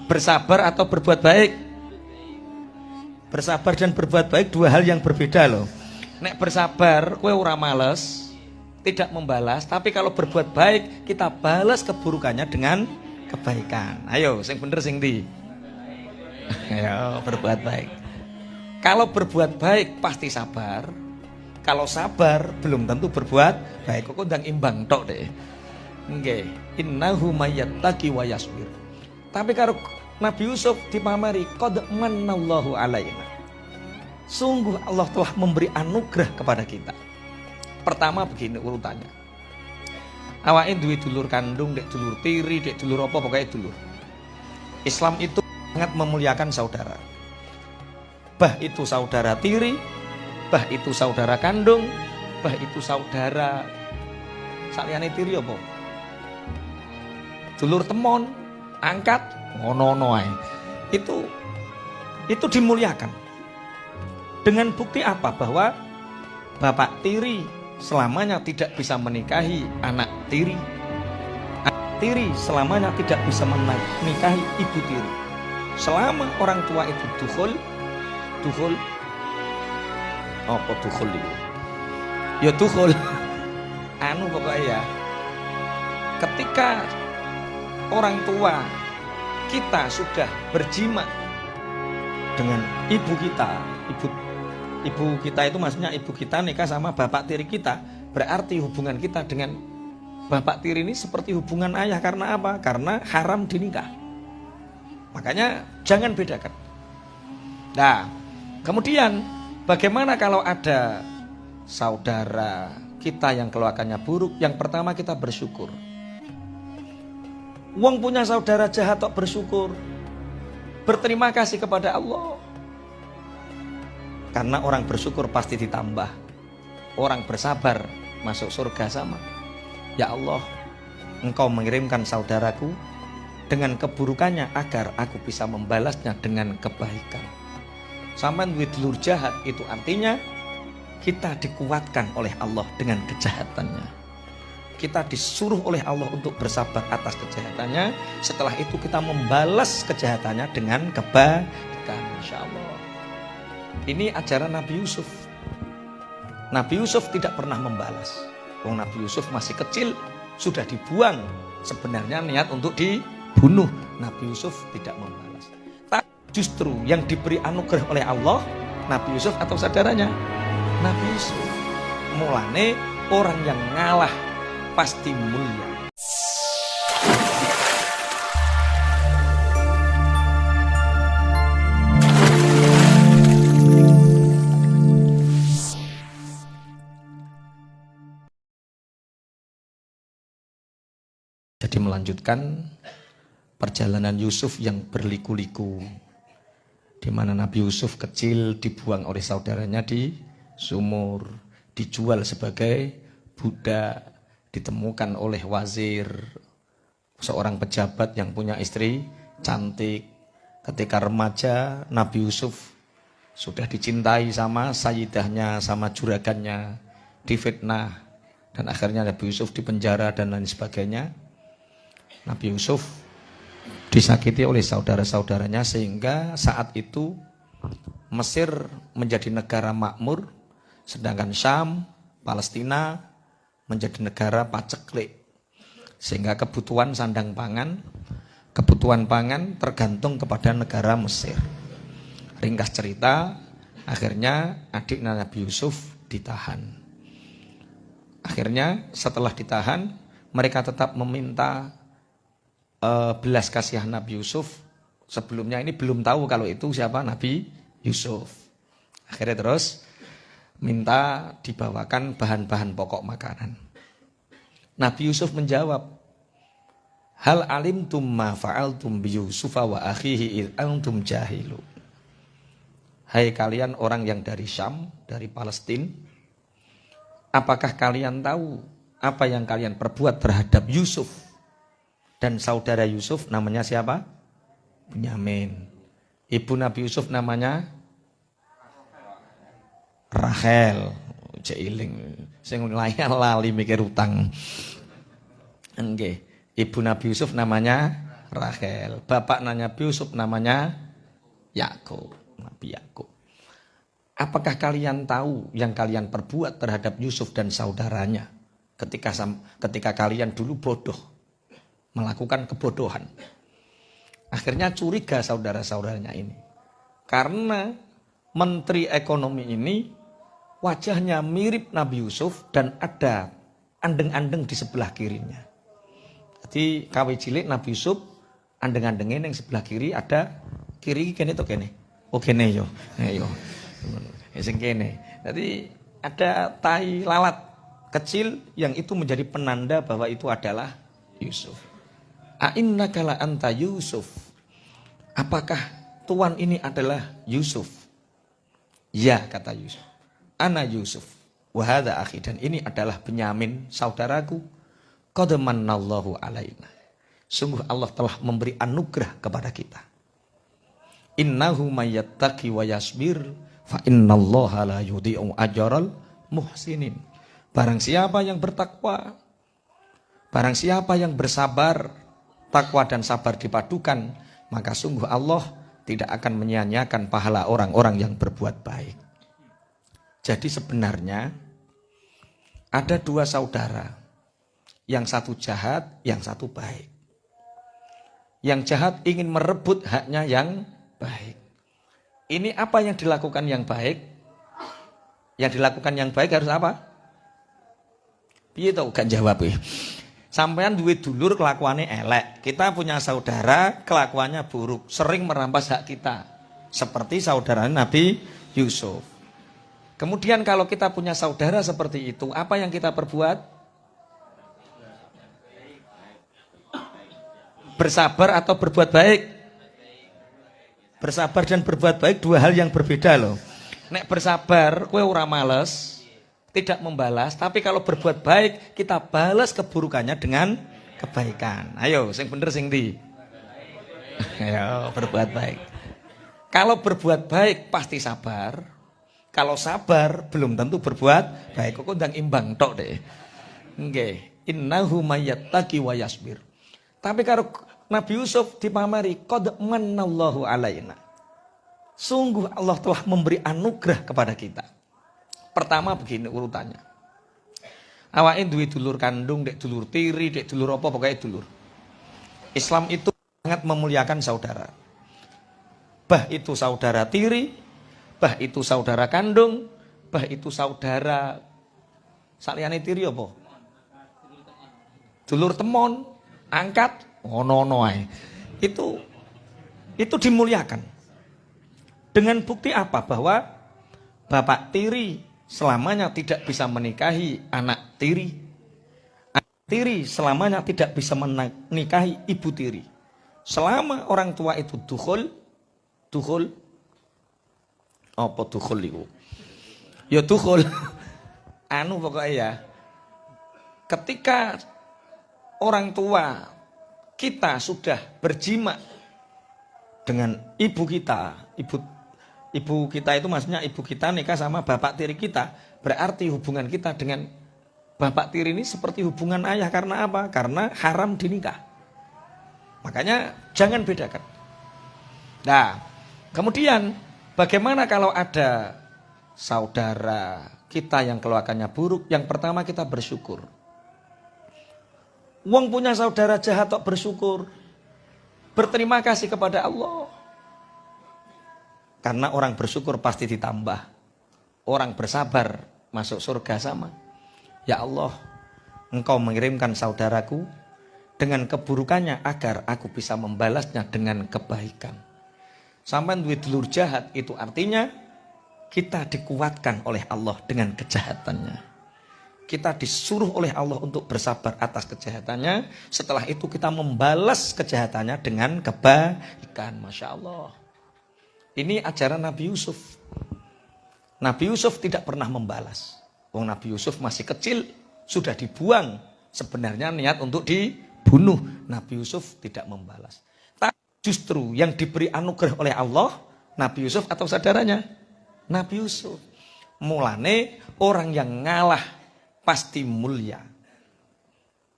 Bersabar atau berbuat baik? Bersabar dan berbuat baik dua hal yang berbeda loh. Nek bersabar kowe ora males, tidak membalas, tapi kalau berbuat baik kita balas keburukannya dengan kebaikan. Ayo sing bener sing ndi? Ayo berbuat baik. Kalau berbuat baik pasti sabar. Kalau sabar belum tentu berbuat baik. Kok ndang imbang tok deh. Nggih, innahu mayyattaqi wa yasbir. Tapi kalau Nabi Yusuf dipamari qad manallahu alaina. Sungguh Allah telah memberi anugerah kepada kita. Pertama begini urutannya. Awake duwe dulur kandung, dek dulur tiri, dek dulur apa pokoknya dulur. Islam itu sangat memuliakan saudara. Bah itu saudara tiri, bah itu saudara kandung, bah itu saudara saliyane tiri apa? Dulur temon, angkat, ngono-ngono ae. Itu dimuliakan. Dengan bukti apa? Bahwa bapak tiri selamanya tidak bisa menikahi anak tiri. Anak tiri selamanya tidak bisa menikahi ibu tiri. Selama orang tua itu dukhul apa dukhul itu? Ya dukhul. Anu pokoknya ya. Ketika orang tua kita sudah berjima dengan ibu kita, ibu kita itu maksudnya ibu kita nikah sama bapak tiri kita, berarti hubungan kita dengan bapak tiri ini seperti hubungan ayah. Karena apa? Karena haram dinikah. Makanya jangan bedakan. Nah, kemudian bagaimana kalau ada saudara kita yang keluarganya buruk? Yang pertama kita bersyukur. Wong punya saudara jahat kok bersyukur. Berterima kasih kepada Allah. Karena orang bersyukur pasti ditambah. Orang bersabar masuk surga sama. Ya Allah, Engkau mengirimkan saudaraku dengan keburukannya agar aku bisa membalasnya dengan kebaikan. Sampeyan duwe dulur jahat itu artinya kita dikuatkan oleh Allah dengan kejahatannya. Kita disuruh oleh Allah untuk bersabar atas kejahatannya. Setelah itu kita membalas kejahatannya dengan kebaikan, insya Allah. Ini ajaran Nabi Yusuf. Nabi Yusuf tidak pernah membalas. Nabi Yusuf masih kecil, sudah dibuang. Sebenarnya niat untuk dibunuh. Nabi Yusuf tidak membalas. Tapi justru yang diberi anugerah oleh Allah, Nabi Yusuf atau saudaranya? Nabi Yusuf. Mulane orang yang ngalah pasti mulia. Jadi melanjutkan perjalanan Yusuf yang berliku-liku, di mana Nabi Yusuf kecil dibuang oleh saudaranya di sumur, dijual sebagai budak, ditemukan oleh wazir, seorang pejabat yang punya istri cantik. Ketika remaja, Nabi Yusuf sudah dicintai sama sayyidahnya, sama juragannya, difitnah, dan akhirnya Nabi Yusuf dipenjara dan lain sebagainya. Nabi Yusuf disakiti oleh saudara-saudaranya sehingga saat itu Mesir menjadi negara makmur, sedangkan Syam, Palestina menjadi negara paceklik. Sehingga kebutuhan sandang pangan, kebutuhan pangan tergantung kepada negara Mesir. Ringkas cerita, akhirnya adik Nabi Yusuf ditahan. Akhirnya setelah ditahan, mereka tetap meminta belas kasihan Nabi Yusuf. Sebelumnya ini belum tahu kalau itu siapa Nabi Yusuf. Akhirnya terus minta dibawakan bahan-bahan pokok makanan. Nabi Yusuf menjawab, hal alimtum ma fa'altum bi Yusufa wa akhihi id antum jahilu. Hai kalian orang yang dari Syam, dari Palestina, apakah kalian tahu apa yang kalian perbuat terhadap Yusuf dan saudara Yusuf? Namanya siapa? Bunyamin. Ibu Nabi Yusuf namanya Rahel. Jailing sing lali mikir utang. Nggih. Ibu Nabi Yusuf namanya Rahel. Bapak Nabi Yusuf namanya Yakub, Nabi Yakub. Apakah kalian tahu yang kalian perbuat terhadap Yusuf dan saudaranya ketika kalian dulu bodoh, melakukan kebodohan? Akhirnya curiga saudara-saudaranya ini. Karena menteri ekonomi ini wajahnya mirip Nabi Yusuf dan ada andeng-andeng di sebelah kirinya. Jadi kawe cilik Nabi Yusuf andeng-andengnya yang sebelah kiri ada kiri kene to kene. Oh kene yo. Yo. Sing kene. Jadi ada tai lalat kecil yang itu menjadi penanda bahwa itu adalah Yusuf. A'innaka la anta Yusuf. Apakah tuan ini adalah Yusuf? Ya, kata Yusuf. Ana Yusuf. Wa hadza akhi, dan ini adalah Benyamin, saudaraku. Qad mannallahu alaina. Sungguh Allah telah memberi anugerah kepada kita. Innahu mayyattaqi wa yasbir fa innallaha la yudhi'u ajral muhsinin. Barang siapa yang bertakwa, barang siapa yang bersabar, takwa dan sabar dipadukan, maka sungguh Allah tidak akan menyia-nyiakan pahala orang-orang yang berbuat baik. Jadi sebenarnya ada dua saudara, yang satu jahat, yang satu baik. Yang jahat ingin merebut haknya yang baik. Ini apa yang dilakukan yang baik? Yang dilakukan yang baik harus apa? Piye to gak jawab ya. Sampean duwe dulur kelakuannya elek. Kita punya saudara kelakuannya buruk, sering merampas hak kita. Seperti saudara Nabi Yusuf. Kemudian kalau kita punya saudara seperti itu, apa yang kita perbuat? Bersabar atau berbuat baik? Bersabar dan berbuat baik dua hal yang berbeda loh. Nek bersabar, kowe ora males, tidak membalas, tapi kalau berbuat baik, kita balas keburukannya dengan kebaikan. Ayo, sing bener sing ndi? Ayo, berbuat baik. Kalau berbuat baik pasti sabar. Kalau sabar belum tentu berbuat baik. Kok ndang imbang tok deh. Nggih, innahu mayyattaqi wa yasbir. Tapi kalau Nabi Yusuf dipamari qad manallahu alaina. Sungguh Allah telah memberi anugerah kepada kita. Pertama begini urutannya. Awake duwe dulur kandung, dek dulur tiri, dek dulur apa pokoknya dulur. Islam itu sangat memuliakan saudara. Bah itu saudara tiri, bah itu saudara kandung, bah itu saudara saliyane tiri apa? Dulur temon, angkat, ono ae. Itu dimuliakan. Dengan bukti apa? Bahwa bapak tiri selamanya tidak bisa menikahi anak tiri. Anak tiri selamanya tidak bisa menikahi ibu tiri. Selama orang tua itu dukhul apa dukhul itu? Ya dukhul. Anu pokoknya ya. Ketika orang tua kita sudah berjima dengan ibu kita, ibu kita itu maksudnya ibu kita nikah sama bapak tiri kita. Berarti hubungan kita dengan bapak tiri ini seperti hubungan ayah. Karena apa? Karena haram dinikah. Makanya jangan bedakan. Nah, kemudian bagaimana kalau ada saudara kita yang keluarganya buruk? Yang pertama kita bersyukur. Wong punya saudara jahat kok bersyukur. Berterima kasih kepada Allah. Karena orang bersyukur pasti ditambah. Orang bersabar masuk surga sama. Ya Allah, Engkau mengirimkan saudaraku dengan keburukannya agar aku bisa membalasnya dengan kebaikan. Sampai duit dulur jahat itu artinya kita dikuatkan oleh Allah dengan kejahatannya. Kita disuruh oleh Allah untuk bersabar atas kejahatannya. Setelah itu kita membalas kejahatannya dengan kebaikan. Masya Allah. Ini ajaran Nabi Yusuf. Nabi Yusuf tidak pernah membalas. Wong Nabi Yusuf masih kecil, sudah dibuang. Sebenarnya niat untuk dibunuh. Nabi Yusuf tidak membalas. Tapi justru yang diberi anugerah oleh Allah, Nabi Yusuf atau saudaranya? Nabi Yusuf. Mulane orang yang ngalah pasti mulia.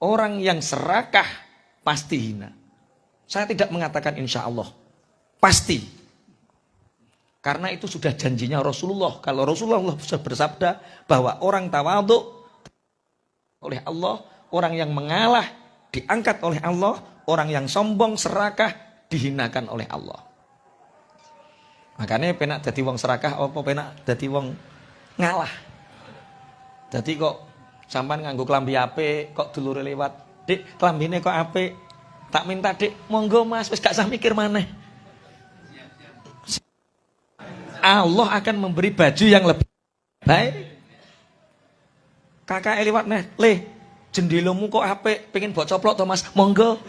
Orang yang serakah pasti hina. Saya tidak mengatakan insya Allah. Pasti. Karena itu sudah janjinya Rasulullah. Kalau Rasulullah sudah bersabda bahwa orang tawadhu oleh Allah, orang yang mengalah diangkat oleh Allah, orang yang sombong serakah dihinakan oleh Allah. Makanya penak dadi wong serakah apa penak dadi wong ngalah. Dadi kok sampean nganggo klambi apik, kok dulure lewat, "Dik, klambine kok apik." Tak minta, "Dik, monggo Mas, wis gak usah mikir maneh." Allah akan memberi baju yang lebih baik. Kakak liwat neh, "Le, jendelomu kok apik, pengen mbok coplok to Mas?" "Monggo."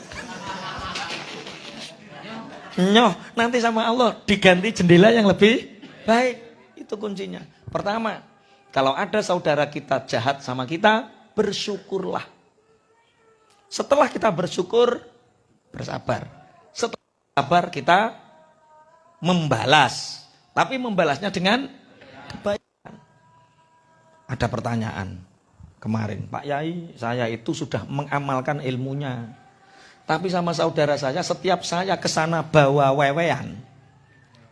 Nyoh, nanti sama Allah diganti jendela yang lebih baik. Itu kuncinya. Pertama, kalau ada saudara kita jahat sama kita, bersyukurlah. Setelah kita bersyukur, bersabar. Setelah sabar kita membalas. Tapi membalasnya dengan kebaikan. Ada pertanyaan kemarin, "Pak Yai, saya itu sudah mengamalkan ilmunya. Tapi sama saudara saya, setiap saya ke sana bawa wewean."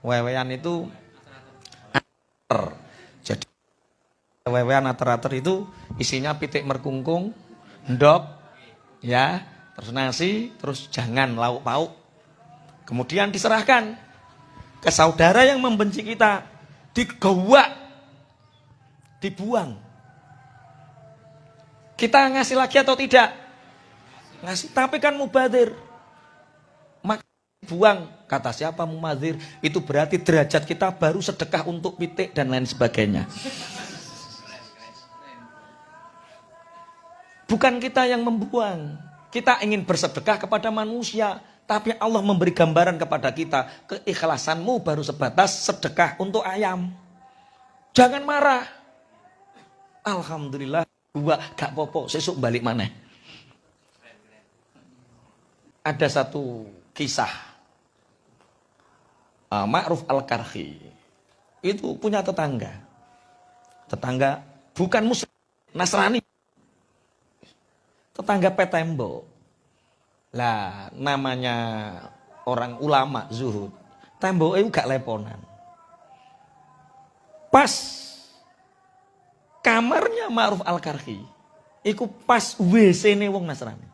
Wewean itu ater. Jadi wewean ater-ater itu isinya pitik merkungkung, ndok, ya, terus nasi, terus jangan lauk pauk. Kemudian diserahkan ke saudara yang membenci kita, digewak, dibuang. Kita ngasih lagi atau tidak? Ngasih, tapi kan mubadir. Maka buang. Kata siapa mubadir? Itu berarti derajat kita baru sedekah untuk pitik dan lain sebagainya. Bukan kita yang membuang. Kita ingin bersedekah kepada manusia, tapi Allah memberi gambaran kepada kita, keikhlasanmu baru sebatas sedekah untuk ayam. Jangan marah. Alhamdulillah, gua gak popo, sesuk balik maneh. Ada satu kisah, Ma'ruf Al-Karhi itu punya tetangga bukan Muslim, Nasrani, tetangga petembo. Lah namanya orang ulama zuhud, tembok itu gak leponan. Pas kamarnya Ma'ruf Al-Karhi iku pas WC-ne wong Nasrani.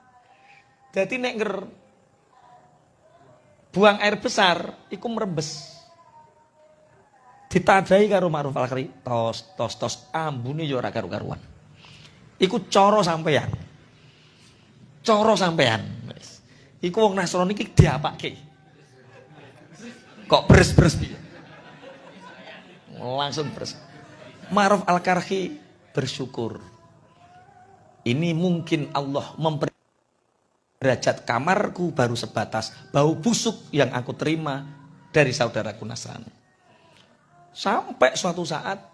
Jadi nek buang air besar, iku merembes. Ditadai karo Ma'ruf Al-Karhi, tos, ambune yo ora karu-karuan. Iku coro sampean. Iku wong Nasrani iki diapake. Kok beres-beres piye? Langsung beres. Ma'ruf Al-Karhi bersyukur. Ini mungkin Allah memberi derajat kamarku baru sebatas bau busuk yang aku terima dari saudaraku Nasrani. Sampai suatu saat,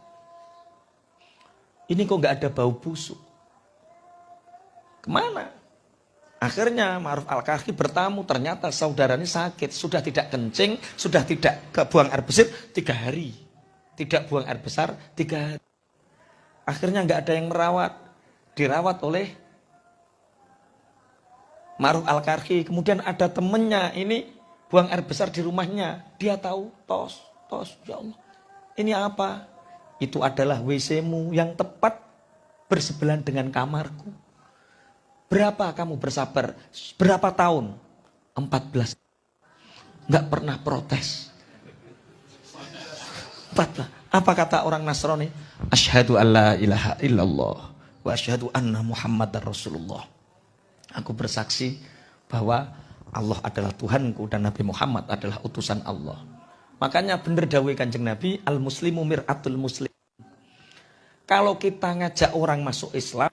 ini kok gak ada bau busuk. Kemana? Akhirnya Ma'ruf Al-Karhi bertamu, ternyata saudara ini sakit, sudah tidak kencing, sudah tidak buang air besar 3 hari. Tidak buang air besar 3 hari. Akhirnya gak ada yang merawat, dirawat oleh Ma'ruf Al-Karhi. Kemudian ada temennya ini buang air besar di rumahnya. Dia tahu, tos, ya Allah. Ini apa? Itu adalah WC-mu yang tepat bersebelahan dengan kamarku. Berapa kamu bersabar? Berapa tahun? 14. Nggak pernah protes. 14. Apa kata orang Nasrani? Asyhadu an la ilaha illallah wa asyhadu anna Muhammadar Rasulullah. Aku bersaksi bahwa Allah adalah Tuhanku dan Nabi Muhammad adalah utusan Allah. Makanya benar dawuh Kanjeng Nabi, al-muslimu mir'atul muslim. Kalau kita ngajak orang masuk Islam,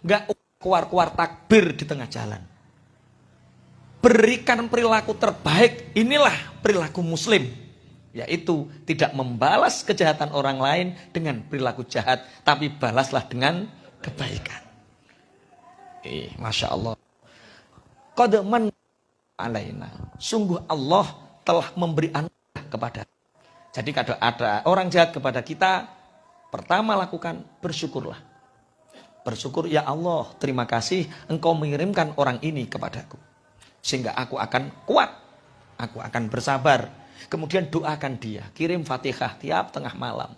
enggak keluar-keluar takbir di tengah jalan. Berikan perilaku terbaik, inilah perilaku muslim. Yaitu tidak membalas kejahatan orang lain dengan perilaku jahat, tapi balaslah dengan kebaikan. Masya Allah. Qad man alaina. Sungguh Allah telah memberi anugerah kepada. Jadi kalau ada orang jahat kepada kita, pertama lakukan bersyukurlah. Bersyukur, ya Allah, terima kasih engkau mengirimkan orang ini kepadaku. sehingga aku akan kuat, aku akan bersabar. Kemudian doakan dia, kirim Fatihah tiap tengah malam.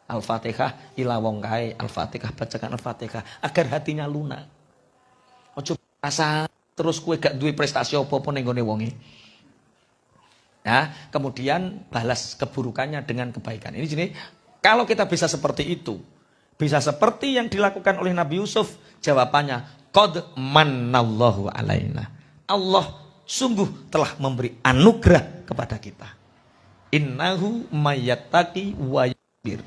Al-Fatihah ila wong kae, Al-Fatihah bacakan Al-Fatihah agar hatinya lunak. Ojo rasa terus kue gak duwe prestasi apa-apa ning gone wonge. Ya, kemudian balas keburukannya dengan kebaikan. Ini jenis kalau kita bisa seperti itu, bisa seperti yang dilakukan oleh Nabi Yusuf, jawabannya qad mannallahu alaina. Allah sungguh telah memberi anugerah kepada kita. Innahu mayattaqi wa yasbir.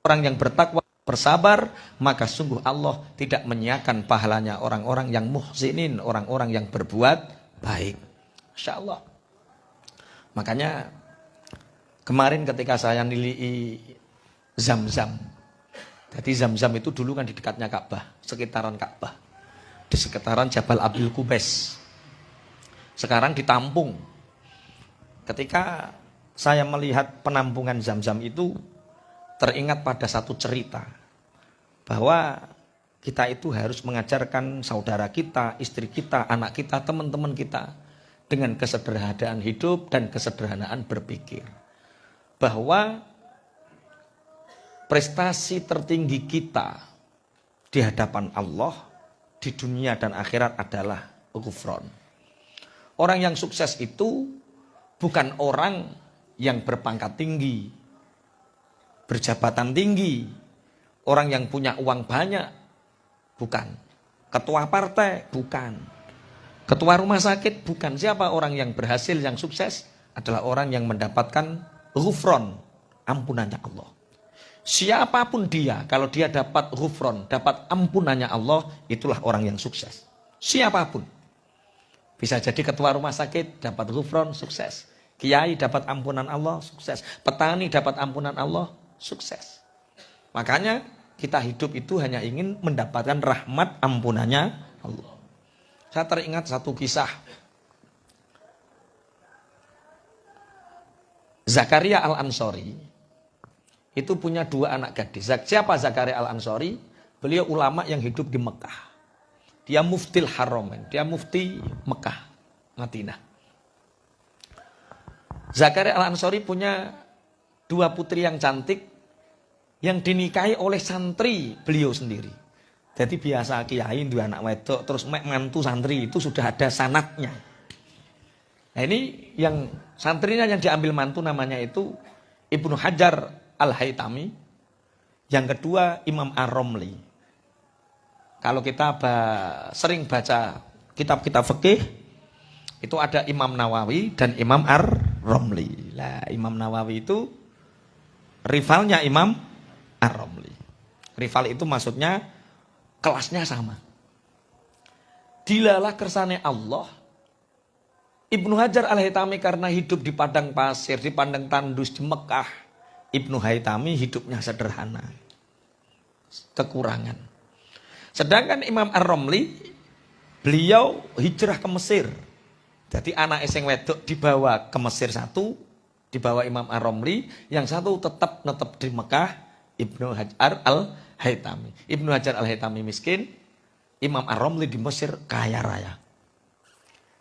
Orang yang bertakwa, bersabar, maka sungguh Allah tidak menyiakan pahalanya orang-orang yang muhsinin, orang-orang yang berbuat baik. Masya Allah. Makanya kemarin ketika saya nilai Zam-Zam. Jadi Zam-Zam itu dulu kan di dekatnya Ka'bah, sekitaran Ka'bah. Di sekitaran Jabal Abil Qubais. Sekarang ditampung. Ketika saya melihat penampungan Zam-Zam itu, teringat pada satu cerita. Bahwa kita itu harus mengajarkan saudara kita, istri kita, anak kita, teman-teman kita dengan kesederhanaan hidup dan kesederhanaan berpikir. Bahwa prestasi tertinggi kita di hadapan Allah di dunia dan akhirat adalah ghufran. Orang yang sukses itu bukan orang yang berpangkat tinggi, berjabatan tinggi, orang yang punya uang banyak, bukan. Ketua partai, bukan. Ketua rumah sakit, bukan. Siapa orang yang berhasil, yang sukses? Adalah orang yang mendapatkan ghufran, ampunannya Allah. Siapapun dia, kalau dia dapat ghufran, dapat ampunannya Allah, itulah orang yang sukses. Siapapun. Bisa jadi ketua rumah sakit, dapat ghufran, sukses. Kiai dapat ampunan Allah, sukses. Petani dapat ampunan Allah, sukses. Makanya kita hidup itu hanya ingin mendapatkan rahmat ampunannya Allah. Saya teringat satu kisah. Zakaria Al-Ansori itu punya dua anak gadis. Siapa Zakaria Al-Ansori? Beliau ulama yang hidup di Mekah. Dia muftil Haramain, dia mufti Mekah, Madinah. Zakaria Al-Ansori punya dua putri yang cantik yang dinikahi oleh santri beliau sendiri. Jadi biasa kiai dua anak wedok terus mek mantu santri itu sudah ada sanatnya. Nah ini yang santrinya yang diambil mantu namanya itu Ibnu Hajar Al-Haytami. Yang kedua Imam Ar-Romli. Kalau kita sering baca kitab-kitab fikih itu ada Imam Nawawi dan Imam Ar-Romli. Lah Imam Nawawi itu rivalnya Imam Ar-Romli. Rival itu maksudnya kelasnya sama. Dilalah kersane Allah. Ibnu Hajar Al-Haytami karena hidup di padang pasir, di padang tandus di Mekah. Ibnu Haytami hidupnya sederhana. Kekurangan. Sedangkan Imam Ar-Romli, beliau hijrah ke Mesir. Jadi anak sing wedok dibawa ke Mesir satu, dibawa Imam Ar-Romli, yang satu tetap di Mekah. Ibnu Hajar Al-Haytami. Ibnu Hajar Al-Haytami miskin, Imam Ar-Romli di Mesir kaya raya.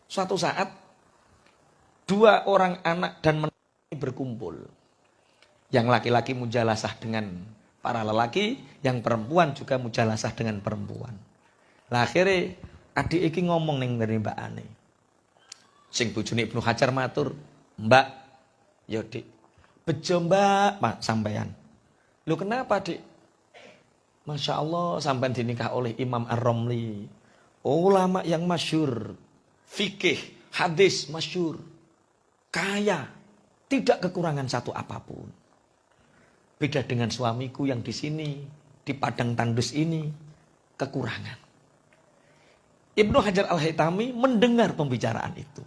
Suatu saat dua orang anak dan menantu berkumpul. Yang laki-laki mujalasah dengan para lelaki, yang perempuan juga mujalasah dengan perempuan. Lah akhirnya adik iki ngomong ning dari Mbak Ane. Sing bojone Ibnu Hajar matur, "Mbak, ya Dik, bejo Mbak, Pak sampean." Lu kenapa Dik? Masya Allah sampai dinikah oleh Imam Ar-Romli. Ulama yang masyhur. Fikih, hadis masyhur. Kaya. Tidak kekurangan satu apapun. Beda dengan suamiku yang di sini. Di padang tandus ini. Kekurangan. Ibnu Hajar Al-Haytami mendengar pembicaraan itu.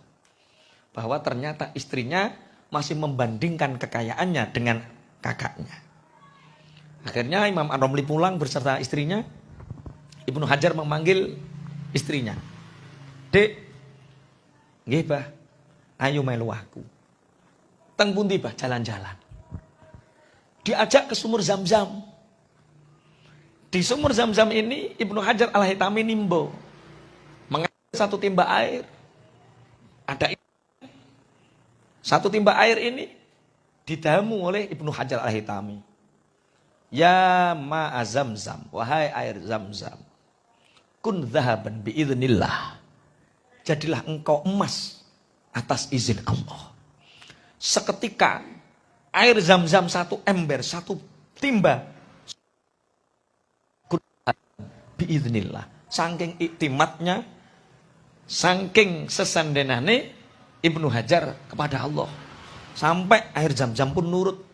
Bahwa ternyata istrinya masih membandingkan kekayaannya dengan kakaknya. Akhirnya Imam Ar-Romli pulang beserta istrinya. Ibnu Hajar memanggil istrinya. "Dek, nggih Bah, ayo melu aku. Teng pundi Bah jalan-jalan." Diajak ke sumur Zam-Zam. Di sumur Zam-Zam ini Ibnu Hajar Al-Haytami nimbo. Mengambil satu timba air, Ada satu timba air ini didamu oleh Ibnu Hajar Al-Haytami. Ya ma'a Zamzam, wahai air Zamzam, kun dhahaban biidznillah. Jadilah engkau emas atas izin Allah. Seketika air Zamzam satu ember, satu timba, kun biidznillah. Saking iktimatnya, saking sesandenane Ibnu Hajar kepada Allah, sampai air Zamzam pun nurut.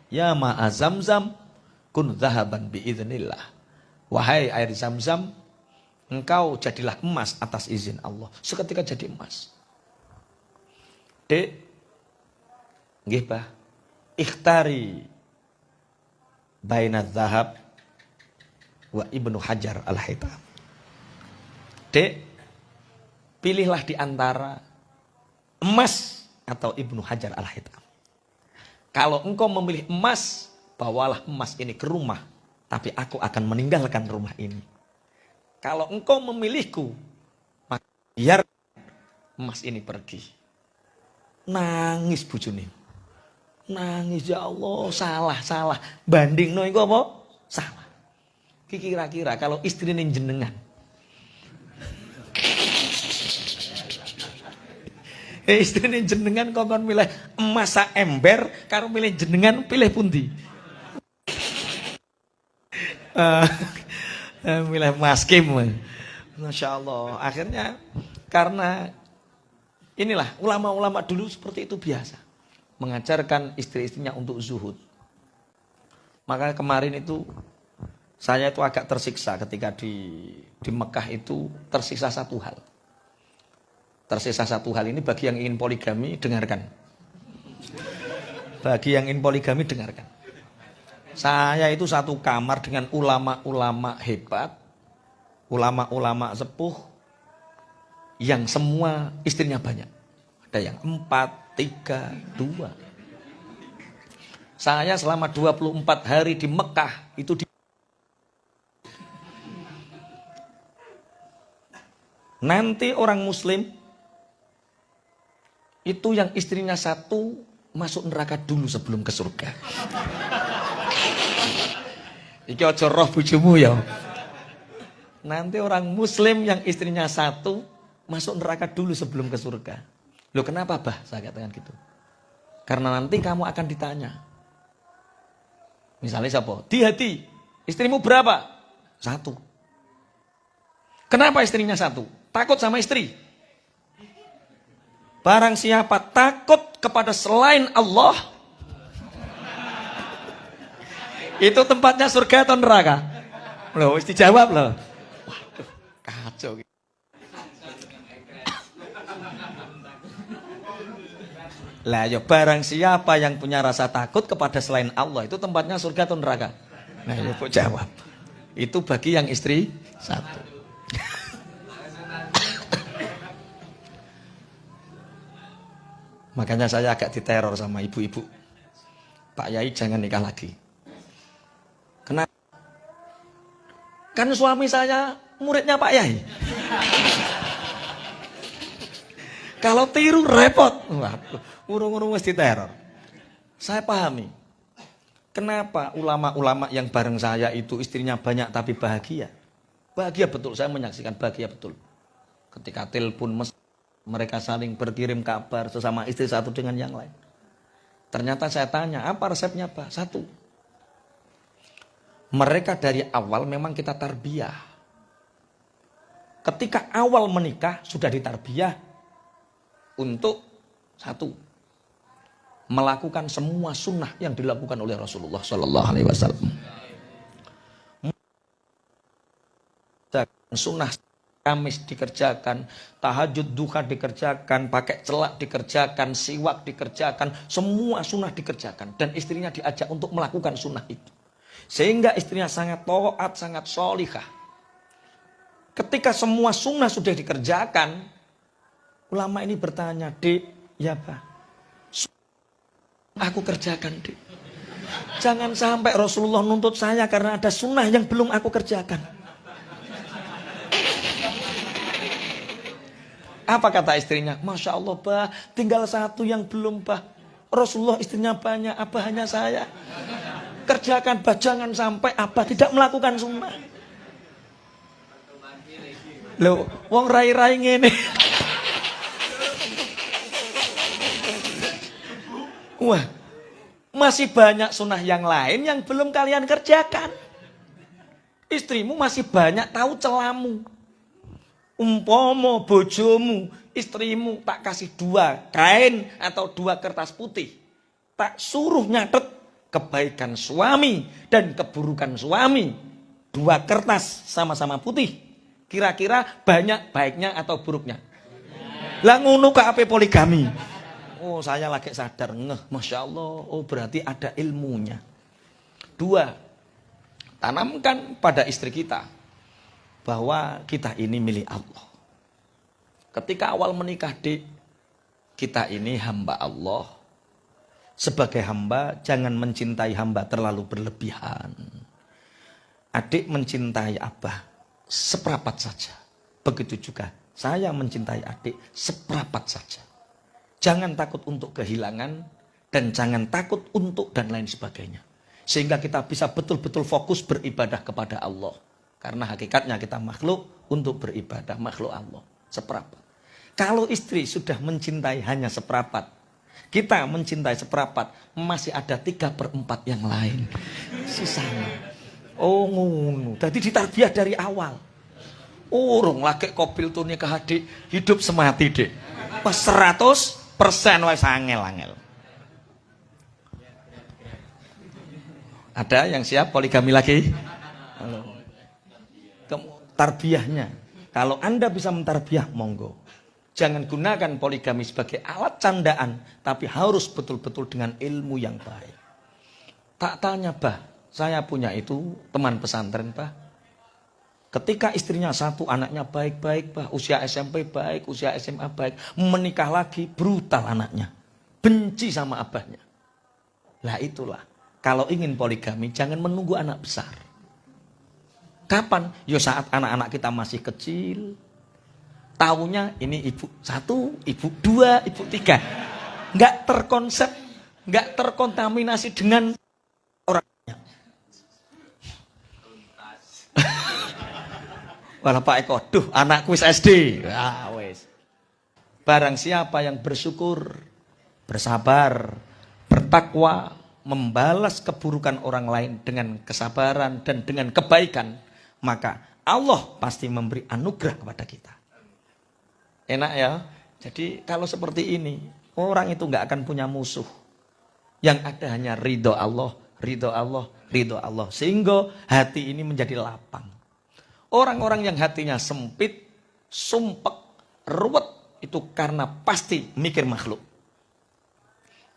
Ya ma'a Zamzam, kun dhahaban biidznillah. Wahai air Zamzam, engkau jadilah emas atas izin Allah. Seketika jadi emas. Dek, nggih Bah, ikhtari baina dhahab wa Ibnu Hajar Al-Haytami. Dek, pilihlah di antara emas atau Ibnu Hajar Al-Haytami. Kalau engkau memilih emas, bawalah emas ini ke rumah, tapi aku akan meninggalkan rumah ini. Kalau engkau memilihku, maka biar emas ini pergi. Nangis bojone. Nangis, ya Allah, salah. Bandingno iku apa? Salah. Kira-kira kalau istrine jenengan, istrine jenengan kon milih emas sak ember karo milih jenengan pilih pundi? Milih emas kim. Masya Allah. Akhirnya karena inilah ulama-ulama dulu seperti itu biasa. Mengajarkan istri-istrinya untuk zuhud. Maka kemarin itu saya itu agak tersiksa ketika di Mekah itu tersiksa satu hal. Tersisa satu hal ini bagi yang ingin poligami, dengarkan. Bagi yang ingin poligami, dengarkan. Saya itu satu kamar dengan ulama-ulama hebat, ulama-ulama sepuh, yang semua istrinya banyak. Ada yang 4, 3, 2. Saya selama 24 hari di Mekah, itu nanti orang muslim itu yang istrinya satu masuk neraka dulu sebelum ke surga. Iki aja roh bojomu ya. Nanti orang muslim yang istrinya satu masuk neraka dulu sebelum ke surga. Loh kenapa Bah saya katakan gitu? Karena nanti kamu akan ditanya. Misalnya siapa? Di hati, istrimu berapa? 1. Kenapa istrinya 1? Takut sama istri. Barang siapa takut kepada selain Allah, itu tempatnya surga atau neraka? Loh, mesti dijawab loh. Waduh, kacau. Lah ya barang siapa yang punya rasa takut kepada selain Allah, itu tempatnya surga atau neraka? Nah, ya Bu jawab. Itu bagi yang istri 1. Makanya saya agak diteror sama ibu-ibu. Pak Yai jangan nikah lagi. Kenapa? Kan suami saya muridnya Pak Yai. Kalau tiru repot. Waduh, urung-urung mesti teror. Saya pahami. Kenapa ulama-ulama yang bareng saya itu istrinya banyak tapi bahagia? Bahagia betul, saya menyaksikan bahagia betul. Ketika telepon mereka saling berkirim kabar sesama istri satu dengan yang lain. Ternyata saya tanya, apa resepnya Pak? 1. Mereka dari awal memang kita tarbiyah. Ketika awal menikah sudah ditarbiyah untuk 1. Melakukan semua sunnah yang dilakukan oleh Rasulullah Sallallahu Alaihi Wasallam. Sunnah Kamis dikerjakan, tahajud duha dikerjakan, pakai celak dikerjakan, siwak dikerjakan, semua sunnah dikerjakan. Dan istrinya diajak untuk melakukan sunnah itu. Sehingga istrinya sangat taat, sangat sholihah. Ketika semua sunnah sudah dikerjakan, ulama ini bertanya, Dek, ya Pak, aku kerjakan Dek. Jangan sampai Rasulullah nuntut saya karena ada sunnah yang belum aku kerjakan. Apa kata istrinya? Masya Allah, bah, tinggal satu yang belum, bah. Rasulullah istrinya banyak, apa hanya saya? Kerjakan, bah, jangan sampai apa tidak melakukan sunnah. Loh, wong rai-rai ngene. Wah, masih banyak sunnah yang lain yang belum kalian kerjakan. Istrimu masih banyak tahu celamu. Umpomo bojomu, istrimu tak kasih 2 kain atau 2 kertas putih. Tak suruh nyatet kebaikan suami dan keburukan suami. 2 kertas sama-sama putih. Kira-kira banyak baiknya atau buruknya? Lah ngono kok ape poligami? Oh, saya lagi sadar, Masya Allah, oh berarti ada ilmunya. 2, tanamkan pada istri kita bahwa kita ini milik Allah. Ketika awal menikah, Dik, kita ini hamba Allah. Sebagai hamba, jangan mencintai hamba terlalu berlebihan. Adik mencintai abah seperapat saja. Begitu juga saya mencintai adik seperapat saja. Jangan takut untuk kehilangan dan jangan takut untuk dan lain sebagainya. Sehingga kita bisa betul-betul fokus beribadah kepada Allah. Karena hakikatnya kita makhluk untuk beribadah, makhluk Allah, seperempat. Kalau istri sudah mencintai hanya seperempat, kita mencintai seperempat, masih ada 3/4 yang lain. Sisanya. Oh ngono. Jadi ditarbiyah dari awal. Urung lagi kopil tuh nikah adik, hidup semati, Dek. Pas 100% wis angel-angel. Ada yang siap poligami lagi? Halo. Tarbiyahnya, kalau Anda bisa mentarbiah, monggo. Jangan gunakan poligami sebagai alat candaan, tapi harus betul-betul dengan ilmu yang baik. Tak tanya, bah, saya punya itu teman pesantren, bah. Ketika istrinya 1, anaknya baik-baik, bah, usia SMP baik, usia SMA baik, menikah lagi, brutal anaknya, benci sama abahnya. Lah itulah, kalau ingin poligami, jangan menunggu anak besar. Kapan? Ya saat anak-anak kita masih kecil. Taunya ini ibu 1, ibu 2, ibu 3. Nggak terkonsep, nggak terkontaminasi dengan orangnya. Walah Pak Eko, duh anakku SD. Ah, wes. Barang siapa yang bersyukur, bersabar, bertakwa, membalas keburukan orang lain dengan kesabaran dan dengan kebaikan, maka Allah pasti memberi anugerah kepada kita. Enak ya? Jadi kalau seperti ini, orang itu nggak akan punya musuh. Yang ada hanya ridho Allah, ridho Allah, ridho Allah. Sehingga hati ini menjadi lapang. Orang-orang yang hatinya sempit, sumpek, ruwet, itu karena pasti mikir makhluk.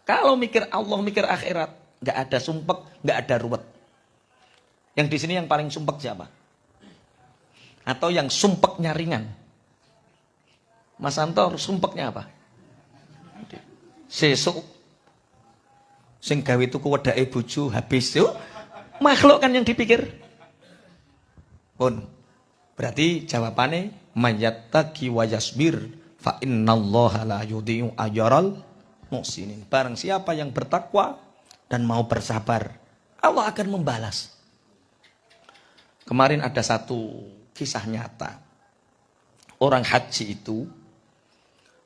Kalau mikir Allah, mikir akhirat, nggak ada sumpek, nggak ada ruwet. Yang di sini yang paling sumpek siapa? Atau yang sumpeknya ringan? Mas Antor, sumpeknya apa? Sesuk sing gawe tuku wedake bojo habis yo. Makhluk kan yang dipikir. Pun. Berarti jawabannya mayattaqi wa yasbir fa innallaha la yudhi'u ajral muhsinin. Barang siapa yang bertakwa dan mau bersabar, Allah akan membalas. Kemarin ada satu kisah nyata. Orang haji itu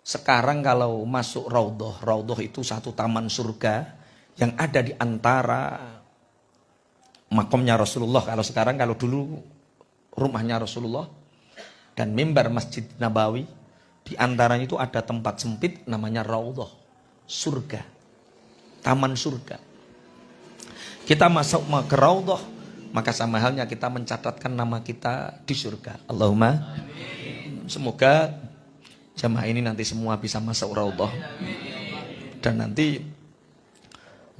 sekarang kalau masuk raudhah, raudhah itu satu taman surga yang ada di antara makamnya Rasulullah. Kalau sekarang, kalau dulu rumahnya Rasulullah dan mimbar Masjid Nabawi, di antaranya itu ada tempat sempit namanya raudhah, surga, taman surga. Kita masuk ke raudhah, maka sama halnya kita mencatatkan nama kita di surga. Allahumma amin. Semoga jamaah ini nanti semua bisa masuk raudhah dan nanti